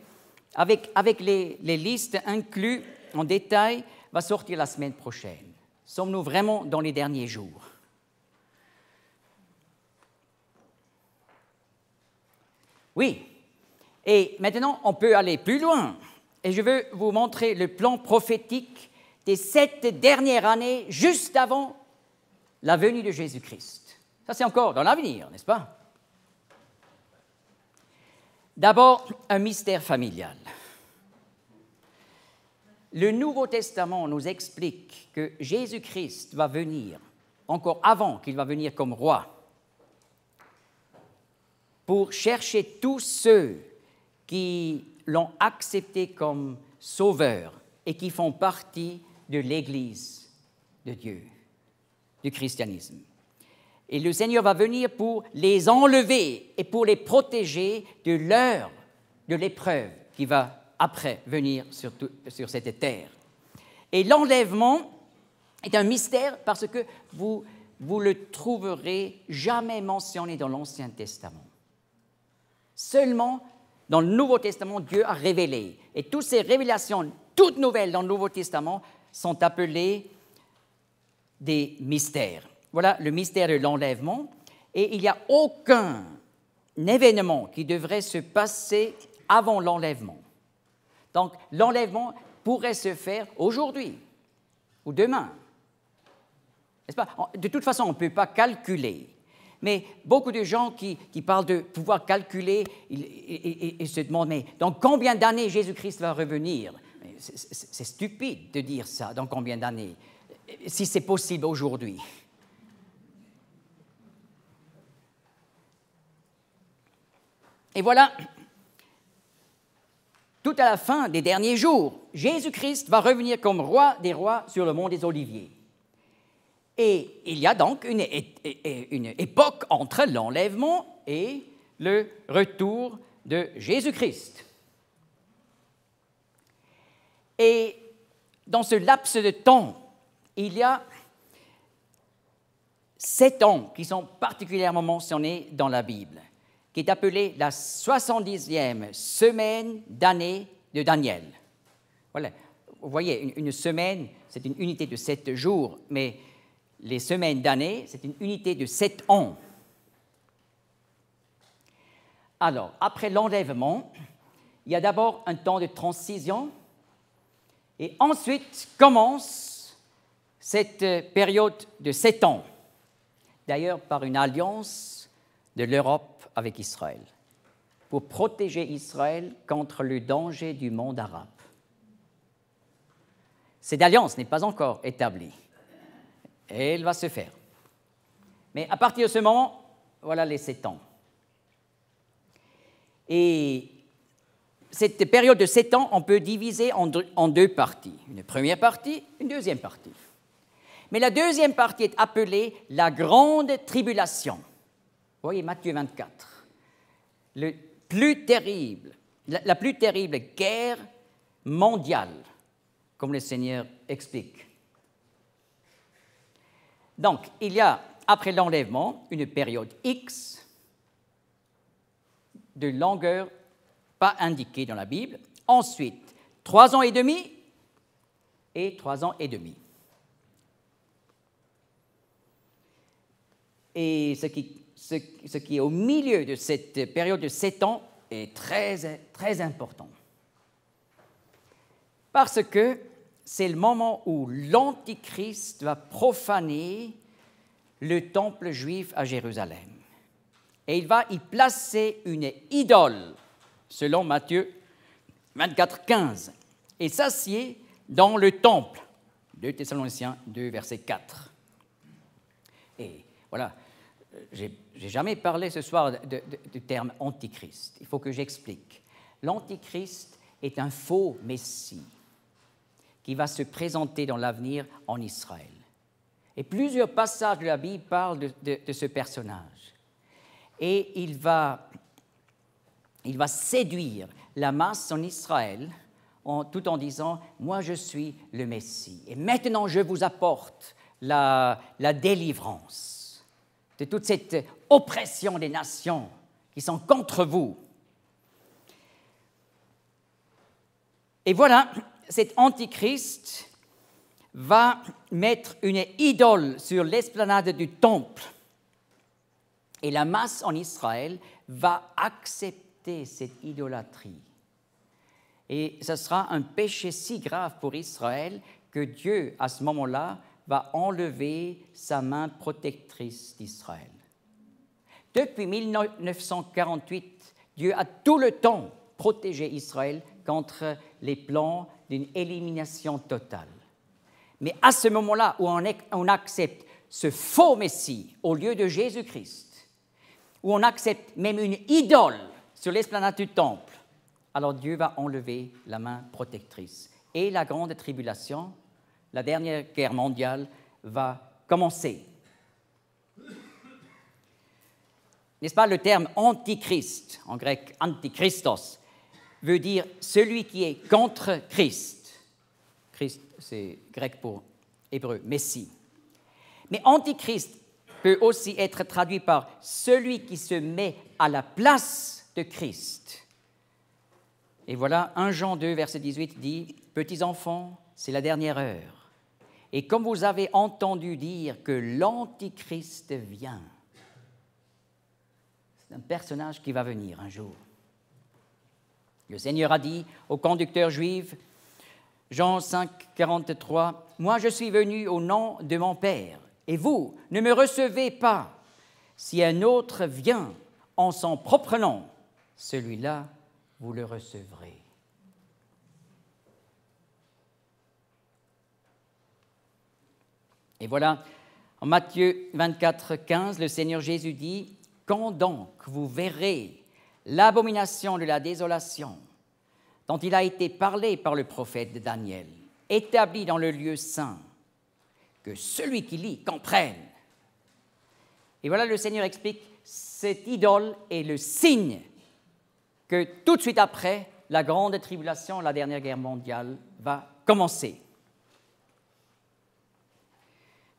avec les listes incluses en détail, va sortir la semaine prochaine. Sommes-nous vraiment dans les derniers jours? Oui. Et maintenant, on peut aller plus loin. Et je veux vous montrer le plan prophétique des 7 dernières années, juste avant la venue de Jésus-Christ. Ça, c'est encore dans l'avenir, n'est-ce pas? D'abord, un mystère familial. Le Nouveau Testament nous explique que Jésus-Christ va venir, encore avant qu'il va venir comme roi, pour chercher tous ceux qui l'ont accepté comme sauveur et qui font partie de l'Église de Dieu, du christianisme. Et le Seigneur va venir pour les enlever et pour les protéger de l'heure de l'épreuve qui va après venir sur cette terre. Et l'enlèvement est un mystère parce que vous le trouverez jamais mentionné dans l'Ancien Testament. Seulement dans le Nouveau Testament, Dieu a révélé. Et toutes ces révélations, toutes nouvelles dans le Nouveau Testament, sont appelées des mystères. Voilà le mystère de l'enlèvement. Et il n'y a aucun événement qui devrait se passer avant l'enlèvement. Donc, l'enlèvement pourrait se faire aujourd'hui ou demain. N'est-ce pas? De toute façon, on ne peut pas calculer. Mais beaucoup de gens qui parlent de pouvoir calculer, ils se demandent, mais dans combien d'années Jésus-Christ va revenir? C'est stupide de dire ça, dans combien d'années, si c'est possible aujourd'hui. Et voilà, tout à la fin des derniers jours, Jésus-Christ va revenir comme roi des rois sur le mont des Oliviers. Et il y a donc une époque entre l'enlèvement et le retour de Jésus-Christ. Et dans ce laps de temps, il y a 7 ans qui sont particulièrement mentionnés dans la Bible, qui est appelée la 70e semaine d'année de Daniel. Voilà, vous voyez, une semaine, c'est une unité de 7 jours, mais les semaines d'année, c'est une unité de 7 ans. Alors, après l'enlèvement, il y a d'abord un temps de transition et ensuite commence cette période de 7 ans, d'ailleurs par une alliance de l'Europe avec Israël, pour protéger Israël contre le danger du monde arabe. Cette alliance n'est pas encore établie. Et elle va se faire. Mais à partir de ce moment, voilà les 7 ans. Et cette période de 7 ans, on peut diviser en 2 parties. Une première partie, une deuxième partie. Mais la deuxième partie est appelée la grande tribulation. Vous voyez, Matthieu 24. La plus terrible guerre mondiale, comme le Seigneur explique. Donc, il y a, après l'enlèvement, une période X de longueur pas indiquée dans la Bible. Ensuite, 3 ans et demi et 3 ans et demi. ce qui est au milieu de cette période de 7 ans est très, très important. Parce que c'est le moment où l'Antichrist va profaner le temple juif à Jérusalem. Et il va y placer une idole, selon Matthieu 24, 15, et s'assied dans le temple. 2 Thessaloniciens 2, verset 4. Et voilà, j'ai jamais parlé ce soir du terme antichrist. Il faut que j'explique. L'antichrist est un faux messie qui va se présenter dans l'avenir en Israël. Et plusieurs passages de la Bible parlent de ce personnage. Et il va séduire la masse en Israël tout en disant « Moi, je suis le Messie. Et maintenant, je vous apporte la délivrance de toute cette oppression des nations qui sont contre vous. » Et voilà, cet antichrist va mettre une idole sur l'esplanade du temple. Et la masse en Israël va accepter cette idolâtrie. Et ce sera un péché si grave pour Israël que Dieu, à ce moment-là, va enlever sa main protectrice d'Israël. Depuis 1948, Dieu a tout le temps protégé Israël contre les plans d'une élimination totale. Mais à ce moment-là où on accepte ce faux Messie au lieu de Jésus-Christ, où on accepte même une idole sur l'esplanade du temple, alors Dieu va enlever la main protectrice. Et la grande tribulation, la dernière guerre mondiale, va commencer. N'est-ce pas, le terme antichrist, en grec antichristos, veut dire celui qui est contre Christ. Christ, c'est grec pour hébreu, Messie. Mais antichrist peut aussi être traduit par celui qui se met à la place de Christ. Et voilà, 1 Jean 2, verset 18 dit « Petits enfants, c'est la dernière heure. Et comme vous avez entendu dire que l'Antichrist vient, c'est un personnage qui va venir un jour. Le Seigneur a dit aux conducteurs juifs, Jean 5, 43, « Moi je suis venu au nom de mon Père, et vous ne me recevez pas. Si un autre vient en son propre nom, celui-là, vous le recevrez. » Et voilà, en Matthieu 24, 15, le Seigneur Jésus dit, « Quand donc vous verrez l'abomination de la désolation dont il a été parlé par le prophète Daniel, établi dans le lieu saint, que celui qui lit comprenne. » Et voilà, le Seigneur explique, cette idole est le signe que tout de suite après, la grande tribulation, la dernière guerre mondiale, va commencer.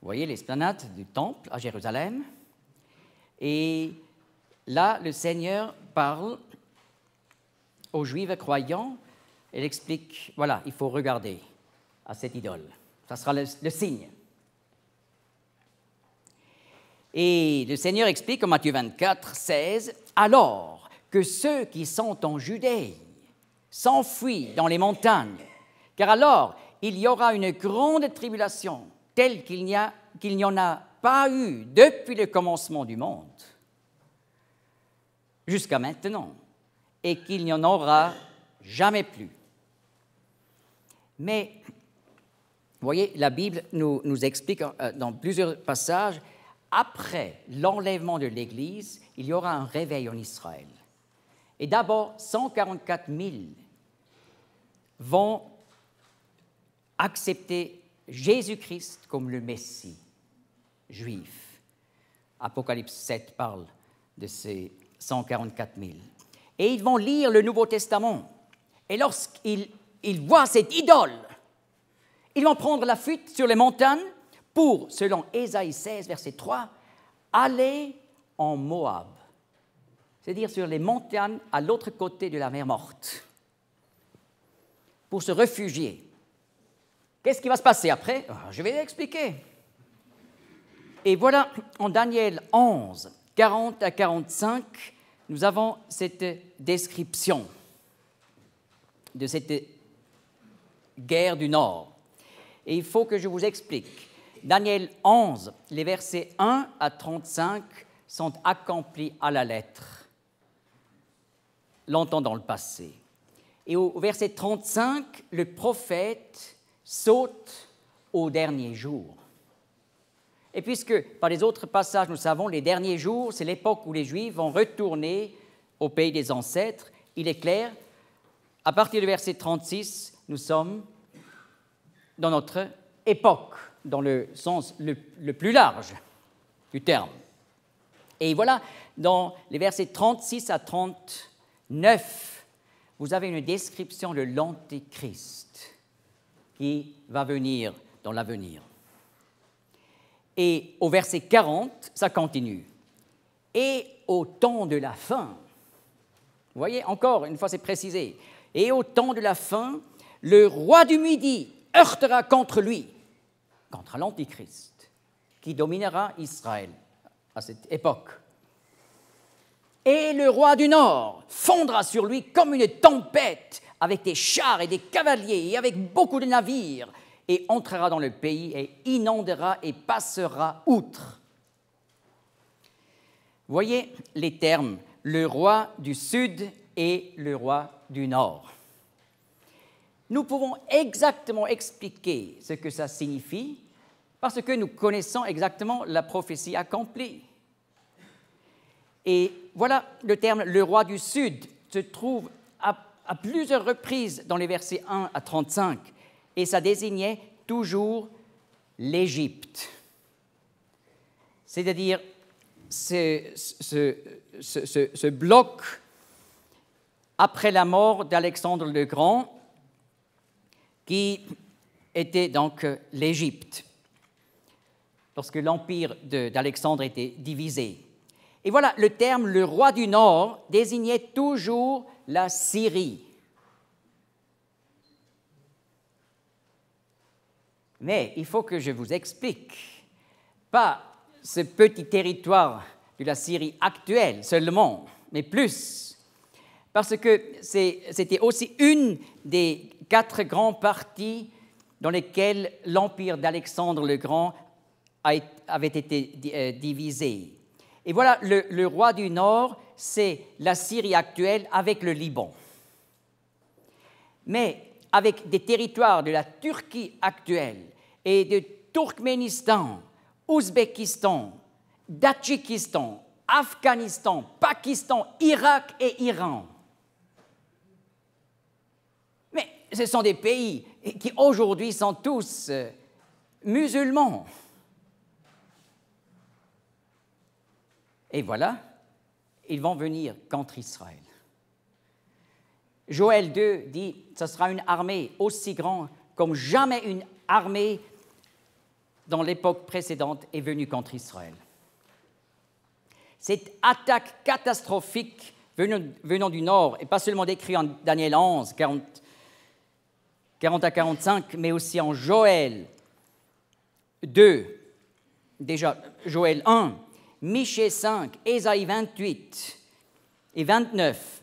Vous voyez l'esplanade du temple à Jérusalem. Et là, le Seigneur parle aux Juifs croyants. Il explique, voilà, il faut regarder à cette idole. Ça sera le signe. Et le Seigneur explique en Matthieu 24, 16, « Alors que ceux qui sont en Judée s'enfuient dans les montagnes, car alors il y aura une grande tribulation telle qu'il n'y en a pas eu depuis le commencement du monde jusqu'à maintenant, et qu'il n'y en aura jamais plus. » Mais, vous voyez, la Bible nous explique dans plusieurs passages, après l'enlèvement de l'Église, il y aura un réveil en Israël. Et d'abord, 144 000 vont accepter Jésus-Christ comme le Messie juif. Apocalypse 7 parle de ces 144 000. Et ils vont lire le Nouveau Testament. Et lorsqu'ils voient cette idole, ils vont prendre la fuite sur les montagnes pour, selon Ésaïe 16, verset 3, aller en Moab, c'est-à-dire sur les montagnes à l'autre côté de la mer Morte, pour se réfugier. Qu'est-ce qui va se passer après? Je vais l'expliquer. Et voilà, en Daniel 11, 40 à 45, nous avons cette description de cette guerre du Nord. Et il faut que je vous explique. Daniel 11, les versets 1 à 35 sont accomplis à la lettre, longtemps dans le passé. Et au verset 35, le prophète saute au dernier jour. Et puisque par les autres passages, nous savons, les derniers jours, c'est l'époque où les Juifs vont retourner au pays des ancêtres, il est clair, à partir du verset 36, nous sommes dans notre époque, dans le sens le plus large du terme. Et voilà, dans les versets 36 à 39, vous avez une description de l'Antéchrist qui va venir dans l'avenir. Et au verset 40, ça continue. Et au temps de la fin, vous voyez, encore une fois, c'est précisé. Et au temps de la fin, le roi du Midi heurtera contre lui, contre l'Antichrist, qui dominera Israël à cette époque. Et le roi du Nord fondra sur lui comme une tempête, avec des chars et des cavaliers, et avec beaucoup de navires, et entrera dans le pays, et inondera et passera outre. Voyez les termes, le roi du Sud et le roi du Nord. Nous pouvons exactement expliquer ce que ça signifie parce que nous connaissons exactement la prophétie accomplie. Et voilà le terme « le roi du Sud » se trouve à plusieurs reprises dans les versets 1 à 35 et ça désignait toujours l'Égypte. C'est-à-dire ce bloc après la mort d'Alexandre le Grand qui était donc l'Égypte, lorsque l'empire d'Alexandre était divisé. Et voilà, le terme « le roi du Nord » désignait toujours la Syrie. Mais il faut que je vous explique, pas ce petit territoire de la Syrie actuelle seulement, mais plus, parce que c'était aussi une des 4 grands parties dans lesquelles l'empire d'Alexandre le Grand avait été divisé. Et voilà, le roi du Nord, c'est la Syrie actuelle avec le Liban. Mais avec des territoires de la Turquie actuelle et de Turkménistan, Ouzbékistan, Tadjikistan, Afghanistan, Pakistan, Irak et Iran. Mais ce sont des pays qui aujourd'hui sont tous musulmans. Et voilà, ils vont venir contre Israël. Joël 2 dit « ce sera une armée aussi grande comme jamais une armée dans l'époque précédente est venue contre Israël. » Cette attaque catastrophique venant du Nord, et pas seulement décrite en Daniel 11, 40 à 45, mais aussi en Joël 2, déjà Joël 1, Michée 5, Ésaïe 28 et 29,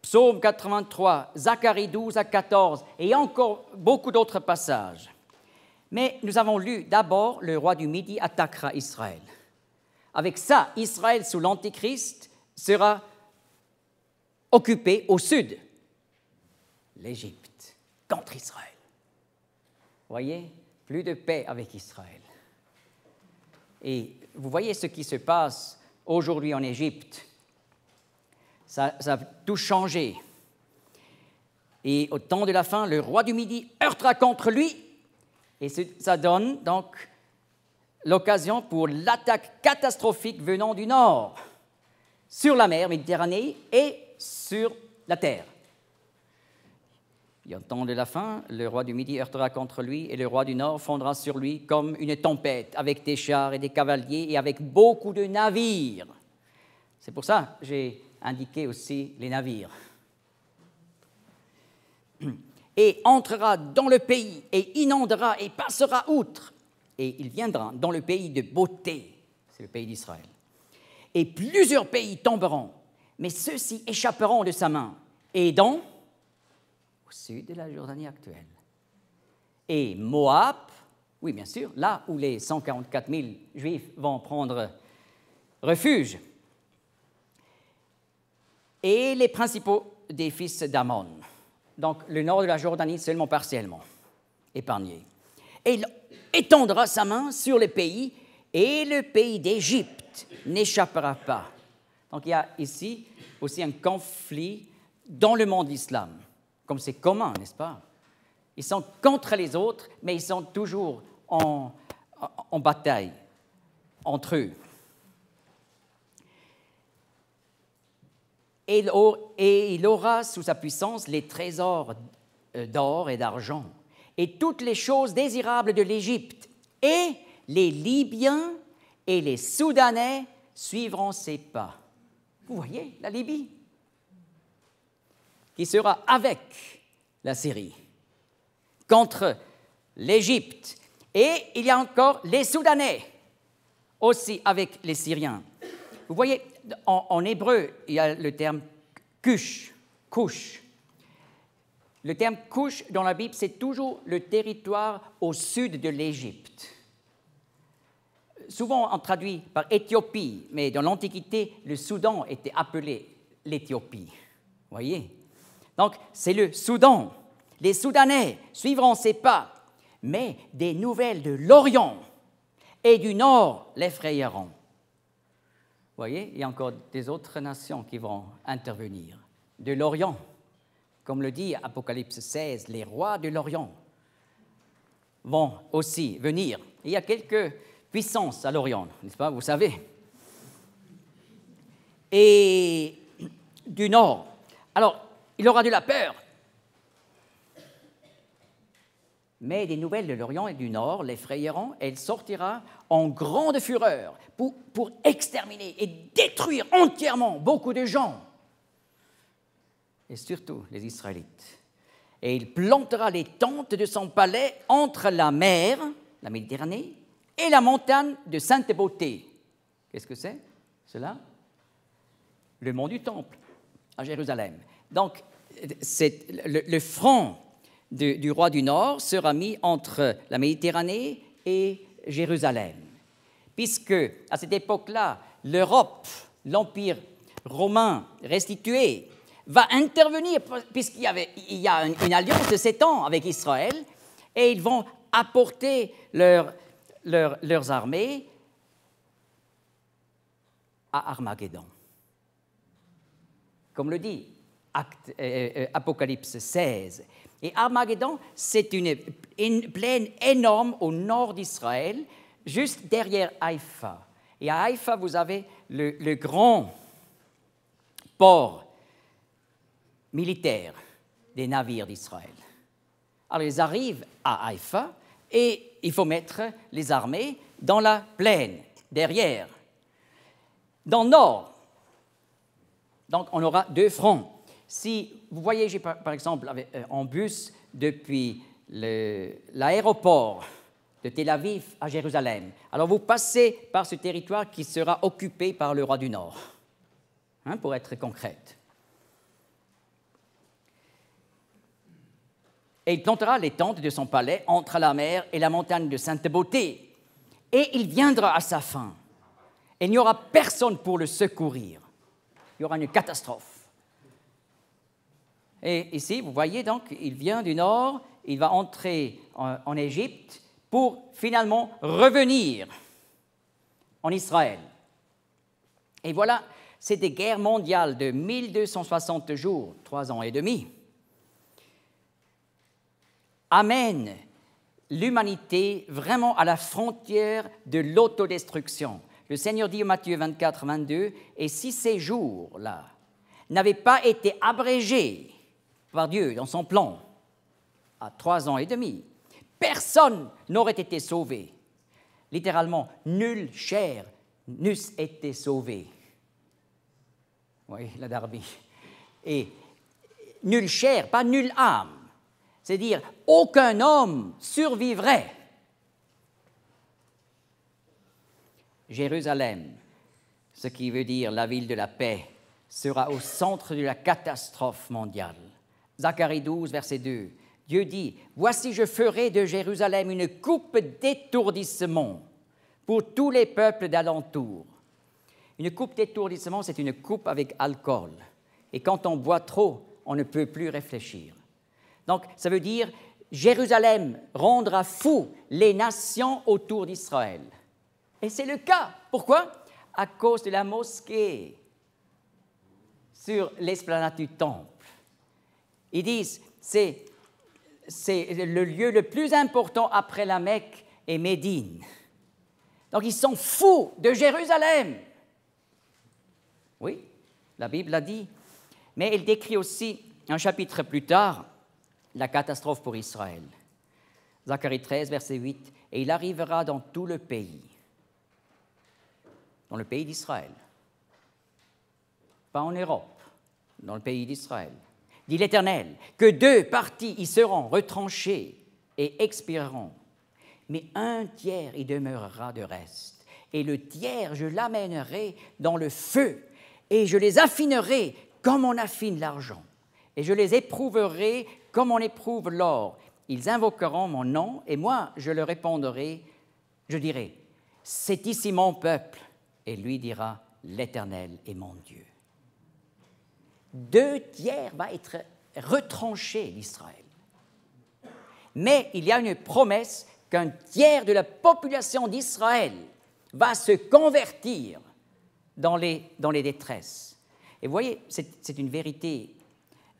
Psaume 83, Zacharie 12 à 14 et encore beaucoup d'autres passages. Mais nous avons lu d'abord le roi du Midi attaquera Israël. Avec ça, Israël sous l'Antichrist sera occupé au sud, l'Égypte, contre Israël. Voyez, plus de paix avec Israël. Et vous voyez ce qui se passe aujourd'hui en Égypte. Ça a tout changé. Et au temps de la fin, le roi du Midi heurtera contre lui. Et ça donne donc l'occasion pour l'attaque catastrophique venant du Nord, sur la mer Méditerranée et sur la terre. Et au temps de la fin, le roi du Midi heurtera contre lui et le roi du Nord fondra sur lui comme une tempête, avec des chars et des cavaliers et avec beaucoup de navires. C'est pour ça que j'ai indiqué aussi les navires. Et entrera dans le pays et inondera et passera outre. Et il viendra dans le pays de beauté, c'est le pays d'Israël. et plusieurs pays tomberont, mais ceux-ci échapperont de sa main. Et au sud de la Jordanie actuelle. Et Moab, oui bien sûr, là où les 144 000 Juifs vont prendre refuge. Et les principaux des fils d'Ammon. Donc le nord de la Jordanie seulement partiellement épargné. Et il étendra sa main sur le pays, et le pays d'Égypte n'échappera pas. Donc il y a ici aussi un conflit dans le monde islam, comme c'est commun, n'est-ce pas? Ils sont contre les autres, mais ils sont toujours en bataille entre eux. Et il aura sous sa puissance les trésors d'or et d'argent, et toutes les choses désirables de l'Égypte, et les Libyens et les Soudanais suivront ses pas. Vous voyez, la Libye, qui sera avec la Syrie, contre l'Égypte. Et il y a encore les Soudanais, aussi avec les Syriens. Vous voyez, en hébreu, il y a le terme Cush. Le terme Cush dans la Bible, c'est toujours le territoire au sud de l'Égypte. Souvent, on traduit par Éthiopie, mais dans l'Antiquité, le Soudan était appelé l'Éthiopie. Vous voyez? Donc, c'est le Soudan. Les Soudanais suivront ses pas, mais des nouvelles de l'Orient et du Nord l'effrayeront. Vous voyez, il y a encore des autres nations qui vont intervenir. De l'Orient, comme le dit Apocalypse 16, les rois de l'Orient vont aussi venir. Il y a quelques puissances à l'Orient, n'est-ce pas, vous savez. Et du Nord. Alors, il aura de la peur. Mais des nouvelles de l'Orient et du Nord l'effrayeront, et il sortira en grande fureur pour exterminer et détruire entièrement beaucoup de gens, et surtout les Israélites. Et il plantera les tentes de son palais entre la mer, la Méditerranée, et la montagne de Sainte Beauté. Qu'est-ce que c'est, cela? Le mont du Temple, à Jérusalem. Donc, le front du roi du Nord sera mis entre la Méditerranée et Jérusalem, puisque à cette époque-là, l'Europe, l'Empire romain restitué, va intervenir, puisqu'il y a une alliance de 7 ans avec Israël, et ils vont apporter leurs armées à Armageddon. Comme le dit Apocalypse 16. Et Armageddon, c'est une plaine énorme au nord d'Israël, juste derrière Haïfa. Et à Haïfa, vous avez le grand port militaire des navires d'Israël. Alors, ils arrivent à Haïfa et il faut mettre les armées dans la plaine, derrière. Dans le nord, donc on aura 2 fronts. Si vous voyagez par exemple en bus depuis l'aéroport de Tel Aviv à Jérusalem, alors vous passez par ce territoire qui sera occupé par le roi du Nord, pour être concrète. Et il plantera les tentes de son palais entre la mer et la montagne de Sainte Beauté, et il viendra à sa fin. Il n'y aura personne pour le secourir. Il y aura une catastrophe. Et ici, vous voyez donc, il vient du nord, il va entrer en Égypte pour finalement revenir en Israël. Et voilà, c'est des guerres mondiales de 1260 jours, 3 ans et demi, amènent l'humanité vraiment à la frontière de l'autodestruction. Le Seigneur dit au Matthieu 24, 22, « Et si ces jours-là n'avaient pas été abrégés par Dieu dans son plan à 3 ans et demi, personne n'aurait été sauvé. » Littéralement, nulle chair n'eusse été sauvée. Oui, la Darby. Et nulle chair, pas nulle âme. C'est-à-dire, aucun homme survivrait. Jérusalem ce qui veut dire la ville de la paix, sera au centre de la catastrophe mondiale. Zacharie 12, verset 2. Dieu dit, « Voici, je ferai de Jérusalem une coupe d'étourdissement pour tous les peuples d'alentour. » Une coupe d'étourdissement, c'est une coupe avec alcool. Et quand on boit trop, on ne peut plus réfléchir. Donc, ça veut dire, Jérusalem rendra fou les nations autour d'Israël. Et c'est le cas. Pourquoi? À cause de la mosquée sur l'esplanade du temple. Ils disent, c'est le lieu le plus important après la Mecque et Médine. Donc, ils sont fous de Jérusalem. Oui, la Bible l'a dit. Mais elle décrit aussi, un chapitre plus tard, la catastrophe pour Israël. Zacharie 13, verset 8. « Et il arrivera dans tout le pays, dans le pays d'Israël, pas en Europe, dans le pays d'Israël, dit l'Éternel, que 2 parties y seront retranchées et expireront, mais un tiers y demeurera de reste, et le tiers je l'amènerai dans le feu, et je les affinerai comme on affine l'argent, et je les éprouverai comme on éprouve l'or. Ils invoqueront mon nom, et moi je leur répondrai, je dirai, c'est ici mon peuple, et lui dira, l'Éternel est mon Dieu. 2 tiers va être retranché d'Israël. Mais il y a une promesse qu'un tiers de la population d'Israël va se convertir dans les détresses. Et vous voyez, c'est une vérité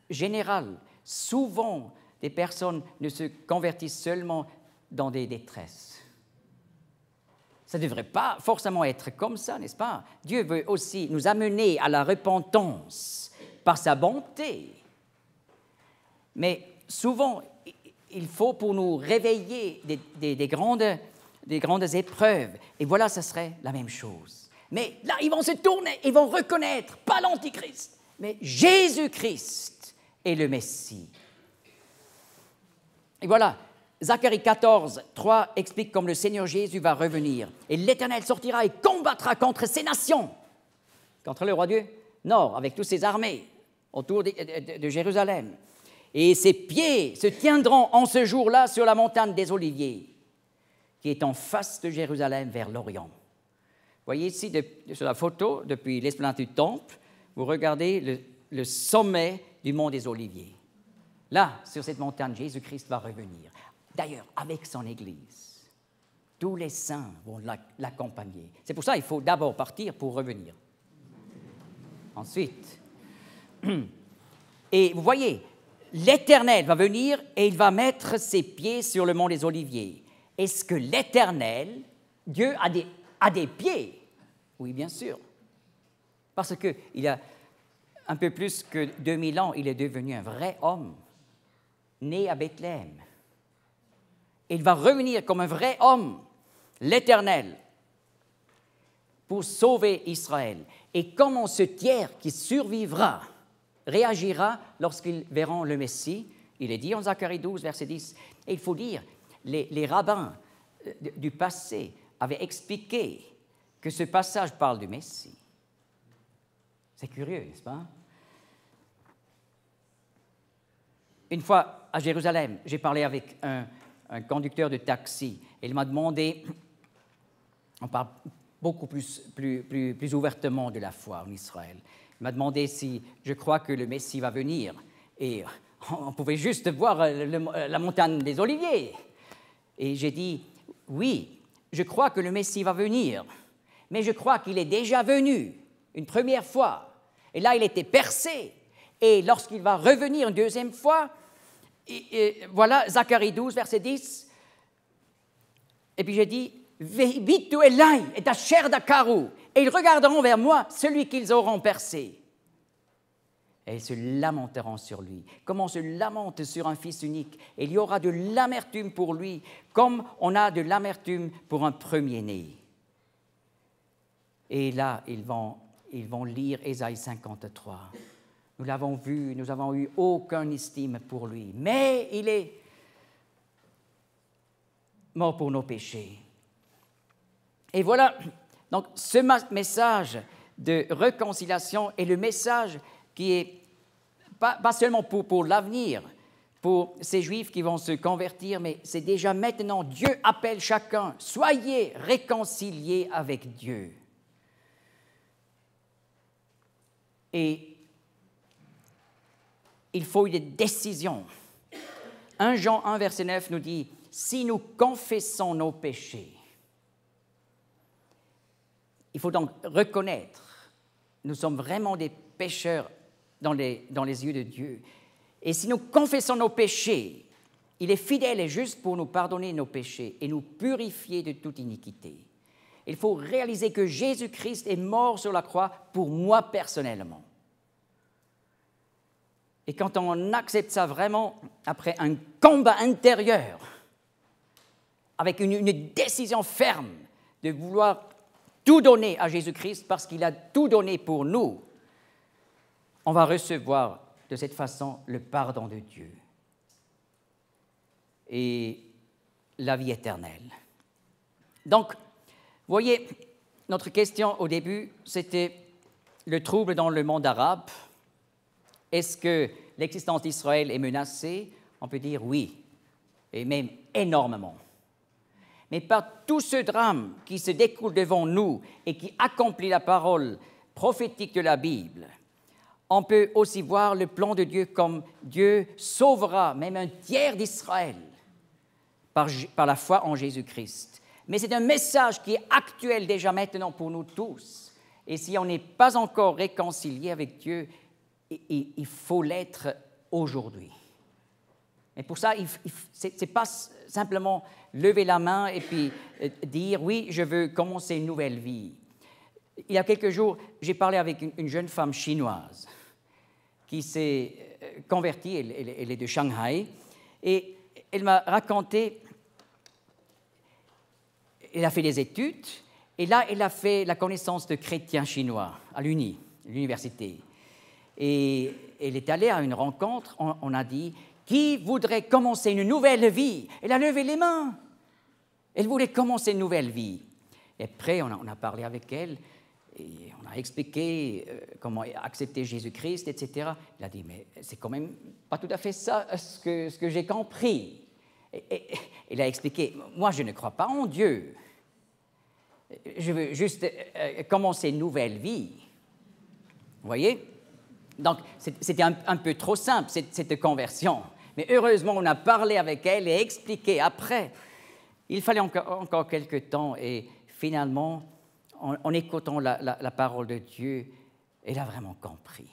générale. Souvent, des personnes ne se convertissent seulement dans des détresses. Ça ne devrait pas forcément être comme ça, n'est-ce pas? Dieu veut aussi nous amener à la repentance par sa bonté. Mais souvent, il faut pour nous réveiller des grandes épreuves. Et voilà, ça serait la même chose. Mais là, ils vont se tourner, ils vont reconnaître, pas l'Antichrist, mais Jésus-Christ est le Messie. Et voilà, Zacharie 14, 3 explique comme le Seigneur Jésus va revenir. Et l'Éternel sortira et combattra contre ces nations, contre le roi du Nord, avec toutes ses armées autour de Jérusalem. Et ses pieds se tiendront en ce jour-là sur la montagne des Oliviers, qui est en face de Jérusalem vers l'Orient. Vous voyez ici, sur la photo, depuis l'esplanade du Temple, vous regardez le sommet du mont des Oliviers. Là, sur cette montagne, Jésus-Christ va revenir. D'ailleurs, avec son Église. Tous les saints vont l'accompagner. C'est pour ça qu'il faut d'abord partir pour revenir. Ensuite, et vous voyez, l'Éternel va venir et il va mettre ses pieds sur le mont des Oliviers. Est-ce que l'Éternel, Dieu, a des pieds? Oui, bien sûr. Parce qu'il y a un peu plus que 2000 ans, il est devenu un vrai homme, né à Bethléem. Il va revenir comme un vrai homme, l'Éternel, pour sauver Israël. Et comment ce tiers qui survivra réagira lorsqu'ils verront le Messie? Il est dit en Zacharie 12, verset 10. Et il faut dire, les rabbins du passé avaient expliqué que ce passage parle du Messie. C'est curieux, n'est-ce pas? Une fois à Jérusalem, j'ai parlé avec un conducteur de taxi. Il m'a demandé, on parle beaucoup plus ouvertement de la foi en Israël. Il m'a demandé si je crois que le Messie va venir. Et on pouvait juste voir la montagne des Oliviers. Et j'ai dit, oui, je crois que le Messie va venir, mais je crois qu'il est déjà venu une première fois. Et là, il était percé. Et lorsqu'il va revenir une deuxième fois, et voilà, Zacharie 12, verset 10, et puis j'ai dit, « Vitu elai et asher dakaru » et ils regarderont vers moi celui qu'ils auront percé. Et ils se lamenteront sur lui, comme on se lamente sur un fils unique. Et il y aura de l'amertume pour lui, comme on a de l'amertume pour un premier-né. Et là, ils vont lire Ésaïe 53. Nous l'avons vu, nous n'avons eu aucune estime pour lui, mais il est mort pour nos péchés. Et voilà, donc ce message de réconciliation est le message qui est pas seulement pour l'avenir, pour ces Juifs qui vont se convertir, mais c'est déjà maintenant. Dieu appelle chacun, soyez réconciliés avec Dieu. Et il faut une décision. 1 Jean 1, verset 9 nous dit, « Si nous confessons nos péchés, il faut donc reconnaître, nous sommes vraiment des pécheurs dans les yeux de Dieu. Et si nous confessons nos péchés, il est fidèle et juste pour nous pardonner nos péchés et nous purifier de toute iniquité. Il faut réaliser que Jésus-Christ est mort sur la croix pour moi personnellement. Et quand on accepte ça vraiment, après un combat intérieur, avec une décision ferme de vouloir tout donner à Jésus-Christ parce qu'il a tout donné pour nous, on va recevoir de cette façon le pardon de Dieu et la vie éternelle. Donc, vous voyez, notre question au début, c'était le trouble dans le monde arabe. Est-ce que l'existence d'Israël est menacée? On peut dire oui, et même énormément. Mais par tout ce drame qui se découle devant nous et qui accomplit la parole prophétique de la Bible, on peut aussi voir le plan de Dieu comme Dieu sauvera même un tiers d'Israël par la foi en Jésus-Christ. Mais c'est un message qui est actuel déjà maintenant pour nous tous. Et si on n'est pas encore réconcilié avec Dieu, il faut l'être aujourd'hui. Et pour ça, ce n'est pas simplement lever la main et puis dire « oui, je veux commencer une nouvelle vie ». Il y a quelques jours, j'ai parlé avec une jeune femme chinoise qui s'est convertie, elle est de Shanghai, et elle m'a raconté, elle a fait des études, et là, elle a fait la connaissance de chrétiens chinois à l'université. Et elle est allée à une rencontre, on a dit « Qui voudrait commencer une nouvelle vie ?» Elle a levé les mains. Elle voulait commencer une nouvelle vie. Et après, on a parlé avec elle, et on a expliqué comment accepter Jésus-Christ, etc. Elle a dit, mais c'est quand même pas tout à fait ça ce que j'ai compris. Et elle a expliqué, moi je ne crois pas en Dieu. Je veux juste commencer une nouvelle vie. Vous voyez? Donc c'était un peu trop simple, cette conversion. Mais heureusement, on a parlé avec elle et expliqué après. Il fallait encore quelques temps et finalement, en écoutant la parole de Dieu, elle a vraiment compris.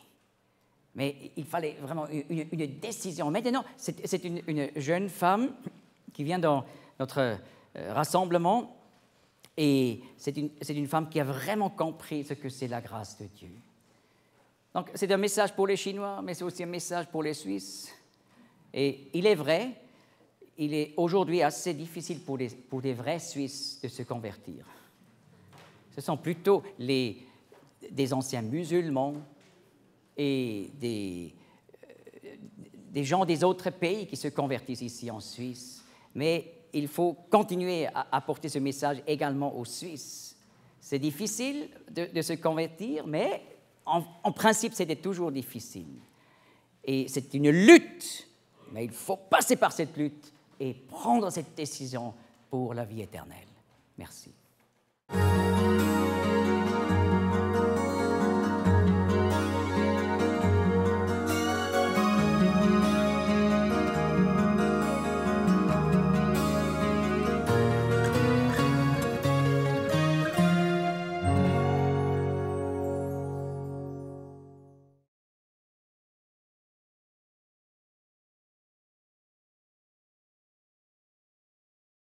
Mais il fallait vraiment une décision. Maintenant, c'est une jeune femme qui vient dans notre rassemblement et c'est une femme qui a vraiment compris ce que c'est la grâce de Dieu. Donc, c'est un message pour les Chinois, mais c'est aussi un message pour les Suisses. Et il est vrai, il est aujourd'hui assez difficile pour des vrais Suisses de se convertir. Ce sont plutôt des anciens musulmans et des gens des autres pays qui se convertissent ici en Suisse. Mais il faut continuer à porter ce message également aux Suisses. C'est difficile de se convertir, mais en principe, c'était toujours difficile. Et c'est une lutte, mais il faut passer par cette lutte et prendre cette décision pour la vie éternelle. Merci.